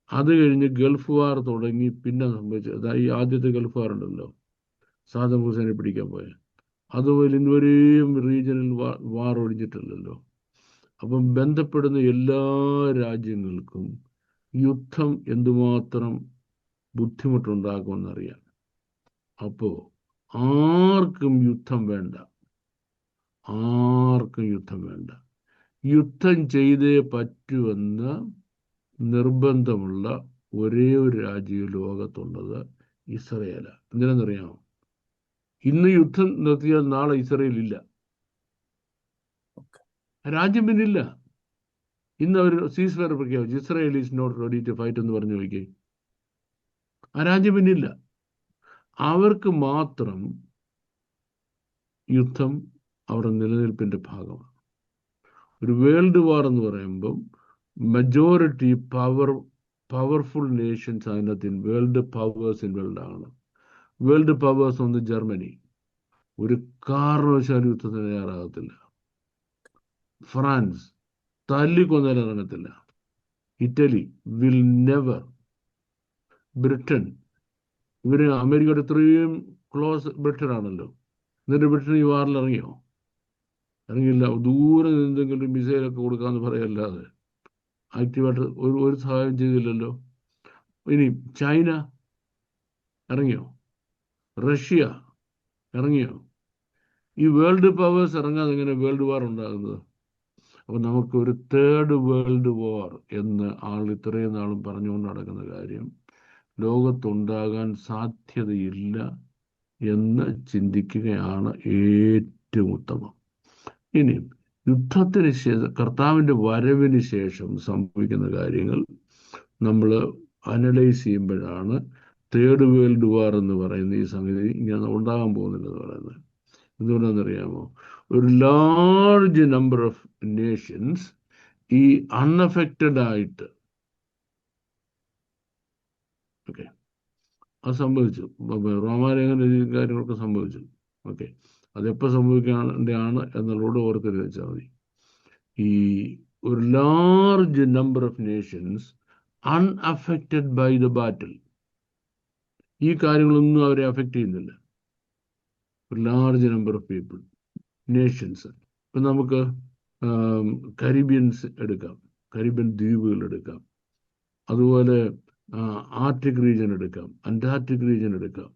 അത് കഴിഞ്ഞ് ഗൾഫ് വാർ തുടങ്ങി. പിന്നെ സംഭവിച്ചത് ഈ ആദ്യത്തെ ഗൾഫ് വാർ ഉണ്ടല്ലോ, സാദം ഹുസൈനെ പിടിക്കാൻ പോയ, അതുപോലെ ഇന്നുവരെയും റീജിയണൽ വാർ ഒഴിഞ്ഞിട്ടില്ലല്ലോ. അപ്പം ബന്ധപ്പെടുന്ന എല്ലാ രാജ്യങ്ങൾക്കും യുദ്ധം എന്തുമാത്രം ബുദ്ധിമുട്ടുണ്ടാക്കുമെന്നറിയാം. അപ്പോൾ ആർക്കും യുദ്ധം വേണ്ട, ആർക്കും യുദ്ധം വേണ്ട. യുദ്ധം ചെയ്തേ പറ്റുമെന്ന് നിർബന്ധമുള്ള ഒരേ ഒരു രാജ്യം ലോകത്തുള്ളത് ഇസ്രയേലാണ്. എന്തിനെന്നറിയാമോ? ഇന്ന് യുദ്ധം നിർത്തിയാൽ നാളെ ഇസ്രയേൽ ഇല്ല, രാജ്യം പിന്നില്ല. ഇന്ന് അവർ സീസ് ഫയർ പ്രഖ്യാപിച്ചു, Israel is not ready to fight എന്ന് പറഞ്ഞു നോക്കി, ആ രാജ്യം പിന്നില്ല. അവർക്ക് മാത്രം യുദ്ധം അവരുടെ നിലനിൽപ്പിന്റെ ഭാഗമാണ്. ഒരു വേൾഡ് വാർ എന്ന് പറയുമ്പം മെജോറിറ്റി പവർഫുൾ നേഷൻസ് അതിനകത്ത് വേൾഡ് പവേഴ്സ് ഇൻവോൾവ് ആണ്. വേൾഡ് പവേഴ്സ് ഒന്ന് ജർമ്മനി ഒരു കാരണവശാലും യുദ്ധത്തിന് തയ്യാറാകത്തില്ല. ഫ്രാൻസ് തല്ലിക്കൊന്നാലും ഇറങ്ങത്തില്ല. Italy will never. ബ്രിട്ടൻ, ഇവര് അമേരിക്കയുടെ ഇത്രയും ക്ലോസ് ബ്രിട്ടൻ ആണല്ലോ, എന്നിട്ട് ബ്രിട്ടൻ ഈ വാറിൽ ഇറങ്ങിയോ? ഇറങ്ങിയില്ല. ദൂരെ എന്തെങ്കിലും മിസൈലൊക്കെ കൊടുക്കാമെന്ന് പറയല്ലാതെ ആക്റ്റീവായിട്ട് ഒരു സഹായം ചെയ്തില്ലല്ലോ. ഇനി ചൈന ഇറങ്ങിയോ? റഷ്യ ഇറങ്ങിയോ? ഈ വേൾഡ് പവേഴ്സ് ഇറങ്ങാതെ എങ്ങനെ വേൾഡ് വാർ ഉണ്ടാകുന്നത്? അപ്പം നമുക്ക് ഒരു തേർഡ് വേൾഡ് വാർ എന്ന് ഇത്രയും നാളും പറഞ്ഞുകൊണ്ട് നടക്കുന്ന കാര്യം ലോകത്തുണ്ടാകാൻ സാധ്യതയില്ല എന്ന് ചിന്തിക്കുകയാണ് ഏറ്റവും ഉത്തമം. ഇനി യുദ്ധത്തിന് ശേഷം, കർത്താവിൻ്റെ വരവിന് ശേഷം സംഭവിക്കുന്ന കാര്യങ്ങൾ നമ്മൾ അനലൈസ് ചെയ്യുമ്പോഴാണ് തേർഡ് വേൾഡ് വാർ എന്ന് പറയുന്ന ഈ സംഗതി ഇങ്ങനെ ഉണ്ടാകാൻ പോകുന്നില്ലെന്ന് പറയുന്നത്. എന്തുകൊണ്ടാണെന്നറിയാമോ? ഒരു ലാർജ് നമ്പർ ഓഫ് നേഷൻസ് ഈ അൺഅഫക്റ്റഡ് ആയിട്ട്, ഓക്കെ, അത് സംഭവിച്ചു. റോമാലേഖന കാര്യങ്ങളൊക്കെ സംഭവിച്ചു. ഓക്കെ, അതെപ്പോൾ സംഭവിക്കാനാണ് എന്നുള്ളതോട് ഓർക്കരുത് വെച്ചാൽ മതി. ഈ ഒരു large number of nations unaffected by the battle, ഈ കാര്യങ്ങളൊന്നും അവരെ അഫക്റ്റ് ചെയ്യുന്നില്ല. ഒരു large number of people, nations. ഇപ്പം നമുക്ക് കരീബിയൻസ് എടുക്കാം, കരീബിയൻ ദ്വീപുകൾ എടുക്കാം, അതുപോലെ ആർട്ടിക് റീജിയൻ എടുക്കാം, അന്റാർട്ടിക് റീജിയൻ എടുക്കാം,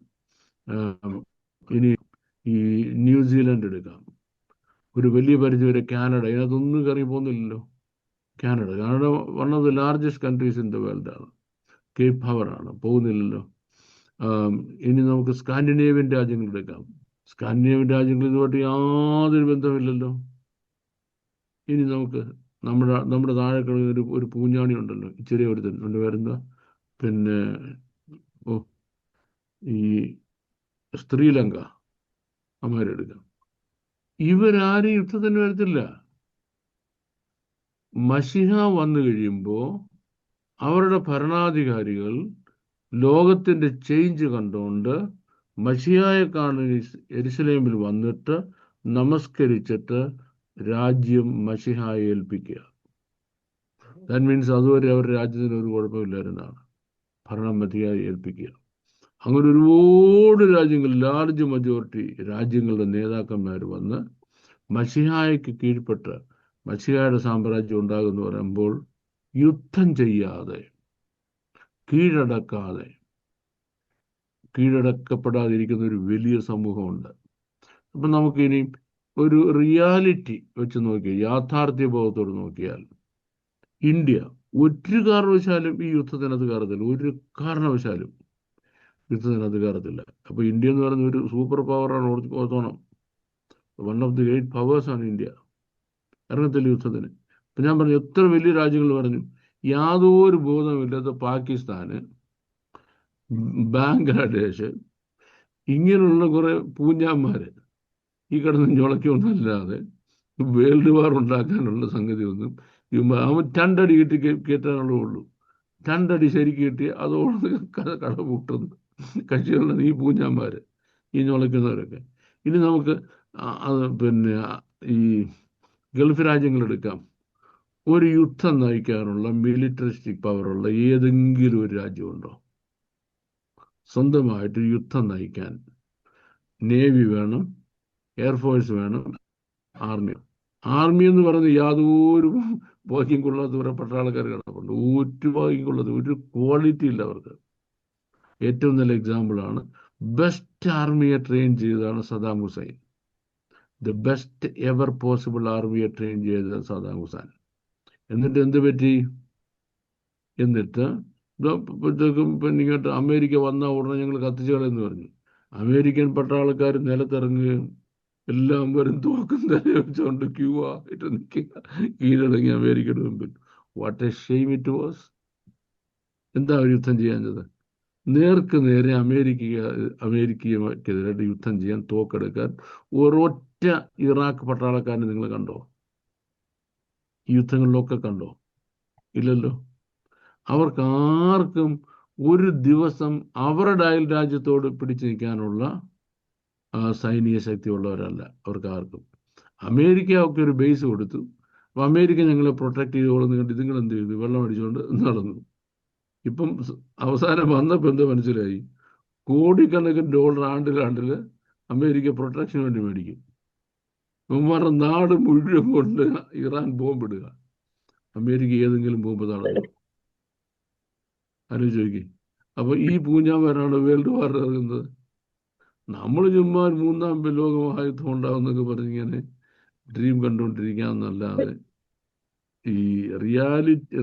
ഇനി ഈ ന്യൂസിലൻഡ് എടുക്കാം, ഒരു വലിയ പരിധി വരെ കാനഡ. ഇതിനകത്തൊന്നും കറങ്ങി പോകുന്നില്ലല്ലോ. Canada one of the largest countries in the world ആണ്, കേപ്പ് പവറാണ്, പോകുന്നില്ലല്ലോ. ഇനി നമുക്ക് സ്കാൻഡിനേവിയൻ രാജ്യങ്ങൾ എടുക്കാം. സ്കാൻഡിനേവിയൻ രാജ്യങ്ങൾ ഇതുമായിട്ട് യാതൊരു ബന്ധമില്ലല്ലോ. ഇനി നമുക്ക് നമ്മുടെ താഴെ കിടന്ന ഒരു പൂഞ്ഞാണി ഉണ്ടല്ലോ, ചെറിയ ഒരുത്തൻ ഉണ്ട്, വരുന്ന പിന്നെ ഈ ശ്രീലങ്ക, അമേരെടുക്കാം. ഇവരാരും യുദ്ധത്തിന് വരത്തില്ല. മശിഹ വന്നു കഴിയുമ്പോൾ അവരുടെ ഭരണാധികാരികൾ ലോകത്തിൻ്റെ ചേഞ്ച് കണ്ടുകൊണ്ട് മശിഹായെ കാണാൻ യെരുശലേമിൽ വന്നിട്ട് നമസ്കരിച്ചിട്ട് രാജ്യം മശിഹായെ ഏൽപ്പിക്കുക. ദാറ്റ് മീൻസ് അതുവരെ അവരുടെ രാജ്യത്തിന് ഒരു കുഴപ്പമില്ലായിരുന്നാണ്, ഭരണം മശിഹായെ ഏൽപ്പിക്കുക. അങ്ങനെ ഒരുപാട് രാജ്യങ്ങൾ, ലാർജ് മജോറിറ്റി രാജ്യങ്ങളുടെ നേതാക്കന്മാർ വന്ന് മശിഹായ്ക്ക് കീഴ്പ്പെട്ട് മശിഹായുടെ സാമ്രാജ്യം ഉണ്ടാകുമെന്ന് പറയുമ്പോൾ യുദ്ധം ചെയ്യാതെ, കീഴടക്കപ്പെടാതിരിക്കുന്ന ഒരു വലിയ സമൂഹമുണ്ട്. അപ്പം നമുക്കിനി ഒരു റിയാലിറ്റി വെച്ച് നോക്കിയാൽ, യാഥാർത്ഥ്യ ബോധത്തോട് നോക്കിയാൽ, ഇന്ത്യ ഒരു കാരണവശാലും ഈ യുദ്ധത്തിനകത്ത് കയറത്തില്ല, ഒരു കാരണവശാലും യുദ്ധത്തിനകത്ത് കയറത്തില്ല. അപ്പോൾ ഇന്ത്യ എന്ന് പറയുന്ന ഒരു സൂപ്പർ പവറാണ്, ഓർത്തോണം. വൺ ഓഫ് ദി ഗ്രേറ്റ് പവേഴ്സാണ് ഇന്ത്യ. ഇറങ്ങത്തില്ല യുദ്ധത്തിന്. ഇപ്പം ഞാൻ പറഞ്ഞു, എത്ര വലിയ രാജ്യങ്ങൾ പറഞ്ഞു, യാതൊരു ബോധമില്ലാത്ത പാകിസ്ഥാന്, ബംഗ്ലാദേശ്, ഇങ്ങനെയുള്ള കുറേ പൂഞ്ഞാന്മാർ ഈ കിടന്ന് ഞൊളയ്ക്കൊന്നല്ലാതെ വേൾഡ് വാർ ഉണ്ടാക്കാനുള്ള സംഗതി ഒന്നും അവൻ രണ്ടടി കയറ്റാനുള്ളേ ഉള്ളൂ. രണ്ടടി ശരിക്ക് കിട്ടി അതോട് കട പൂട്ടുന്നു കക്ഷികളുടെ ഈ പൂഞ്ഞാന്മാർ, ഈ ഞൊളയ്ക്കുന്നവരൊക്കെ. ഇനി നമുക്ക് പിന്നെ ഈ ഗൾഫ് രാജ്യങ്ങളെടുക്കാം. ഒരു യുദ്ധം നയിക്കാനുള്ള മിലിറ്ററിസ്റ്റിക് പവറുള്ള ഏതെങ്കിലും ഒരു രാജ്യമുണ്ടോ? സ്വന്തമായിട്ട് യുദ്ധം നയിക്കാൻ നേവി വേണം, എയർഫോഴ്സ് വേണം, ആർമി. ആർമി എന്ന് പറയുന്നത് യാതൊരു ഭാഗ്യം കൊള്ളാത്ത കുറെ പട്ടാളക്കാർ കിടപ്പുണ്ട്. ഒരു ഭാഗ്യം കൊള്ളാത്ത, ഒരു ക്വാളിറ്റി ഇല്ല അവർക്ക്. ഏറ്റവും നല്ല എക്സാമ്പിളാണ്, ബെസ്റ്റ് ആർമിയെ ട്രെയിൻ ചെയ്തതാണ് Saddam Hussein. The best ever possible ആർമിയെ ട്രെയിൻ ചെയ്ത സദാം ഹുസൈൻ. എന്നിട്ട് എന്ത് പറ്റി? എന്നിട്ട് പിന്നെ ഇങ്ങോട്ട് അമേരിക്ക വന്ന ഉടനെ ഞങ്ങൾ കത്തിച്ചു കളയെന്ന് പറഞ്ഞു. അമേരിക്കൻ പട്ടാളക്കാർ നിലത്തിറങ്ങുകയും എല്ലാവരും തോക്കും തന്നെ വെച്ചുകൊണ്ട് ക്യൂ ആയിട്ട് നിൽക്കുക, കീഴടങ്ങി അമേരിക്കയുടെ മുമ്പിൽ. What A shame it was. എന്താ അവർ യുദ്ധം ചെയ്യാഞ്ഞത്? നേർക്ക് നേരെ അമേരിക്കയ്ക്കെതിരായിട്ട് യുദ്ധം ചെയ്യാൻ, തോക്കെടുക്കാൻ ഒരൊറ്റ ഇറാഖ് പട്ടാളക്കാരനെ നിങ്ങൾ കണ്ടോ? ഈ യുദ്ധങ്ങളിലൊക്കെ കണ്ടോ? ഇല്ലല്ലോ. അവർക്ക് ആർക്കും ഒരു ദിവസം അവരുടെ അയൽ രാജ്യത്തോട് പിടിച്ചു നിൽക്കാനുള്ള സൈനിക ശക്തി ഉള്ളവരല്ല അവർക്ക് ആർക്കും. അമേരിക്ക ഒക്കെ ഒരു ബേസ് കൊടുത്തു. അപ്പം അമേരിക്ക ഞങ്ങളെ പ്രൊട്ടക്ട് ചെയ്തോളെന്ന് കണ്ട് നിങ്ങൾ എന്ത് ചെയ്തു? വെള്ളം അടിച്ചുകൊണ്ട് നടന്നു. ഇപ്പം അവസാനം വന്നപ്പോൾ എന്താ മനസ്സിലായി? കോടിക്കണക്കിന് ഡോളർ ആണ്ടിൽ അമേരിക്ക പ്രൊട്ടക്ഷന് വേണ്ടി മേടിക്കും. ഇവന്മാരുടെ നാട് മുഴുവൻ കൊണ്ട് ഇറാൻ ബോംബിടുക. അമേരിക്ക ഏതെങ്കിലും ബോംബ് തടഞ്ഞു? ആലോചിച്ച് നോക്കി. അപ്പൊ ഈ പൂഞ്ഞാമാരാണ് വേൾഡ് വാർ ഇറങ്ങുന്നത്. നമ്മൾ ചുമ്മാ മൂന്നാം ലോകമഹായുദ്ധം ഉണ്ടാവുന്നൊക്കെ പറഞ്ഞിങ്ങനെ ഡ്രീം കണ്ടുകൊണ്ടിരിക്കാമെന്നല്ലാതെ ഈ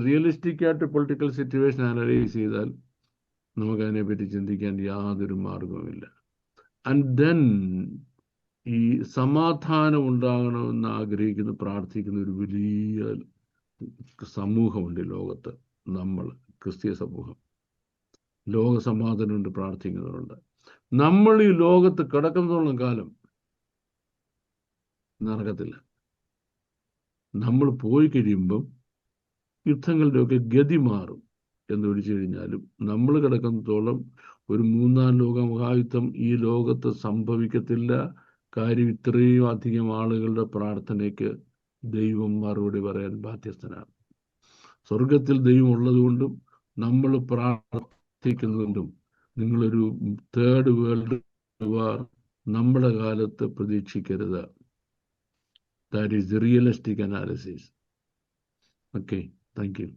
റിയലിസ്റ്റിക് ആയിട്ട് പൊളിറ്റിക്കൽ സിറ്റുവേഷൻ അനലൈസ് ചെയ്താൽ നമുക്കതിനെ പറ്റി ചിന്തിക്കാൻ യാതൊരു മാർഗവുമില്ല. ആൻഡ് ദെൻ ഈ സമാധാനം ഉണ്ടാകണമെന്ന് ആഗ്രഹിക്കുന്ന, പ്രാർത്ഥിക്കുന്ന ഒരു വലിയ സമൂഹമുണ്ട് ലോകത്ത്. നമ്മൾ ക്രിസ്തീയ സമൂഹം ലോക സമാധാനം കൊണ്ട് പ്രാർത്ഥിക്കുന്നവരുണ്ട്. നമ്മൾ ഈ ലോകത്ത് കിടക്കുന്നതോളം കാലം നടക്കത്തില്ല. നമ്മൾ പോയി കഴിയുമ്പം യുദ്ധങ്ങളുടെയൊക്കെ ഗതി മാറും. എന്ന് വിളിച്ചു കഴിഞ്ഞാലും നമ്മൾ കിടക്കുന്നതോളം ഒരു മൂന്നാം ലോക മഹായുദ്ധം ഈ ലോകത്ത് സംഭവിക്കത്തില്ല. കാര്യം ഇത്രയും അധികം ആളുകളുടെ പ്രാർത്ഥനയ്ക്ക് ദൈവം മറുപടി പറയാൻ ബാധ്യസ്ഥനാണ്. സ്വർഗത്തിൽ ദൈവം ഉള്ളതുകൊണ്ടും നമ്മൾ പ്രാർത്ഥിക്കുന്നതുകൊണ്ടും നിങ്ങളൊരു തേർഡ് വേൾഡ് വാർ നമ്മുടെ കാലത്ത് പ്രതീക്ഷിക്കരുത്. That is the realistic analysis. Okay, thank you.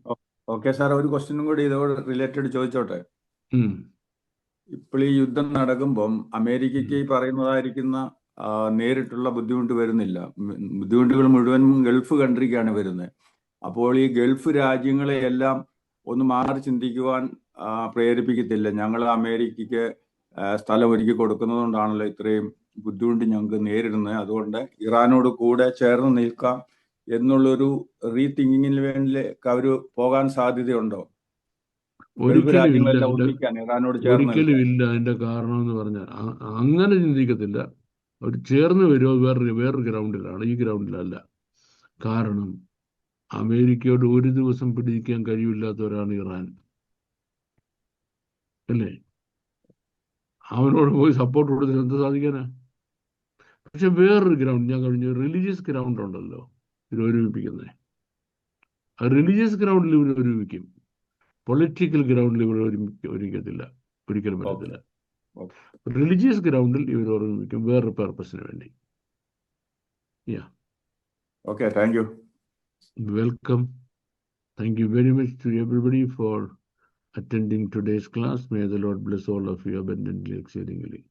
Okay sir, ഒരു ക്വസ്റ്റ്യനും കൂടി ഇതോട് റിലേറ്റഡ് ചോദിച്ചോട്ടെ. ഇപ്പോൾ ഈ യുദ്ധം നടക്കുമ്പം അമേരിക്കയ്ക്ക് ഈ പറയുന്നതായിരിക്കുന്ന നേരിട്ടുള്ള ബുദ്ധിമുട്ട് വരുന്നില്ല. ബുദ്ധിമുട്ടുകൾ മുഴുവൻ ഗൾഫ് കൺട്രിക്കാണ് വരുന്നത്. അപ്പോൾ ഈ ഗൾഫ് രാജ്യങ്ങളെ എല്ലാം ഒന്ന് മാറി ചിന്തിക്കുവാൻ പ്രേരിപ്പിക്കത്തില്ല? ഞങ്ങൾ അമേരിക്കയ്ക്ക് സ്ഥലം ഒരുക്കി കൊടുക്കുന്നതുകൊണ്ടാണല്ലോ ഇത്രയും ബുദ്ധിമുട്ട് ഞങ്ങൾക്ക് നേരിടുന്നത്, അതുകൊണ്ട് ഇറാനോട് കൂടെ ചേർന്ന് നിൽക്കാം എന്നുള്ളൊരു റീതിങ്കിങ്ങിന് വേണ്ടി അവർ പോകാൻ സാധ്യതയുണ്ടോ? ഒരിക്കലും ചേർന്ന് അതിന്റെ കാരണം എന്ന് പറഞ്ഞാൽ അങ്ങനെ ചിന്തിക്കത്തില്ല. അവർ ചേർന്ന് വരുമോ വേറൊരു ഗ്രൗണ്ടിലാണ്, ഈ ഗ്രൗണ്ടിലല്ല. കാരണം അമേരിക്കയോട് ഒരു ദിവസം പിടിക്കാൻ കഴിവില്ലാത്തവരാണ് ഇറാൻ, അല്ലേ? അവനോട് പോയി സപ്പോർട്ട് കൊടുത്തിട്ട് എന്ത് സാധിക്കാനാ? പക്ഷെ വേറൊരു ഗ്രൗണ്ട്, ഞാൻ കഴിഞ്ഞ റിലീജിയസ് ഗ്രൗണ്ട് ഉണ്ടല്ലോ ഇവർ ഒരുമിപ്പിക്കുന്നത്. ആ റിലീജിയസ് ഗ്രൗണ്ടിൽ ഇവർ ഒരുമിക്കും, പൊളിറ്റിക്കൽ ഗ്രൗണ്ടിൽ ഇവർ ഒരുമിക്കത്തില്ല, ഒരിക്കലും പറ്റത്തില്ല. റിലീജിയസ് ഗ്രൗണ്ടിൽ ഇവർ ഒരുമിക്കും വേറൊരു പർപ്പസിന് വേണ്ടി. Okay, thank you. Welcome. Thank you very much to everybody for attending today's class. May the Lord bless all of you abundantly, exceedingly.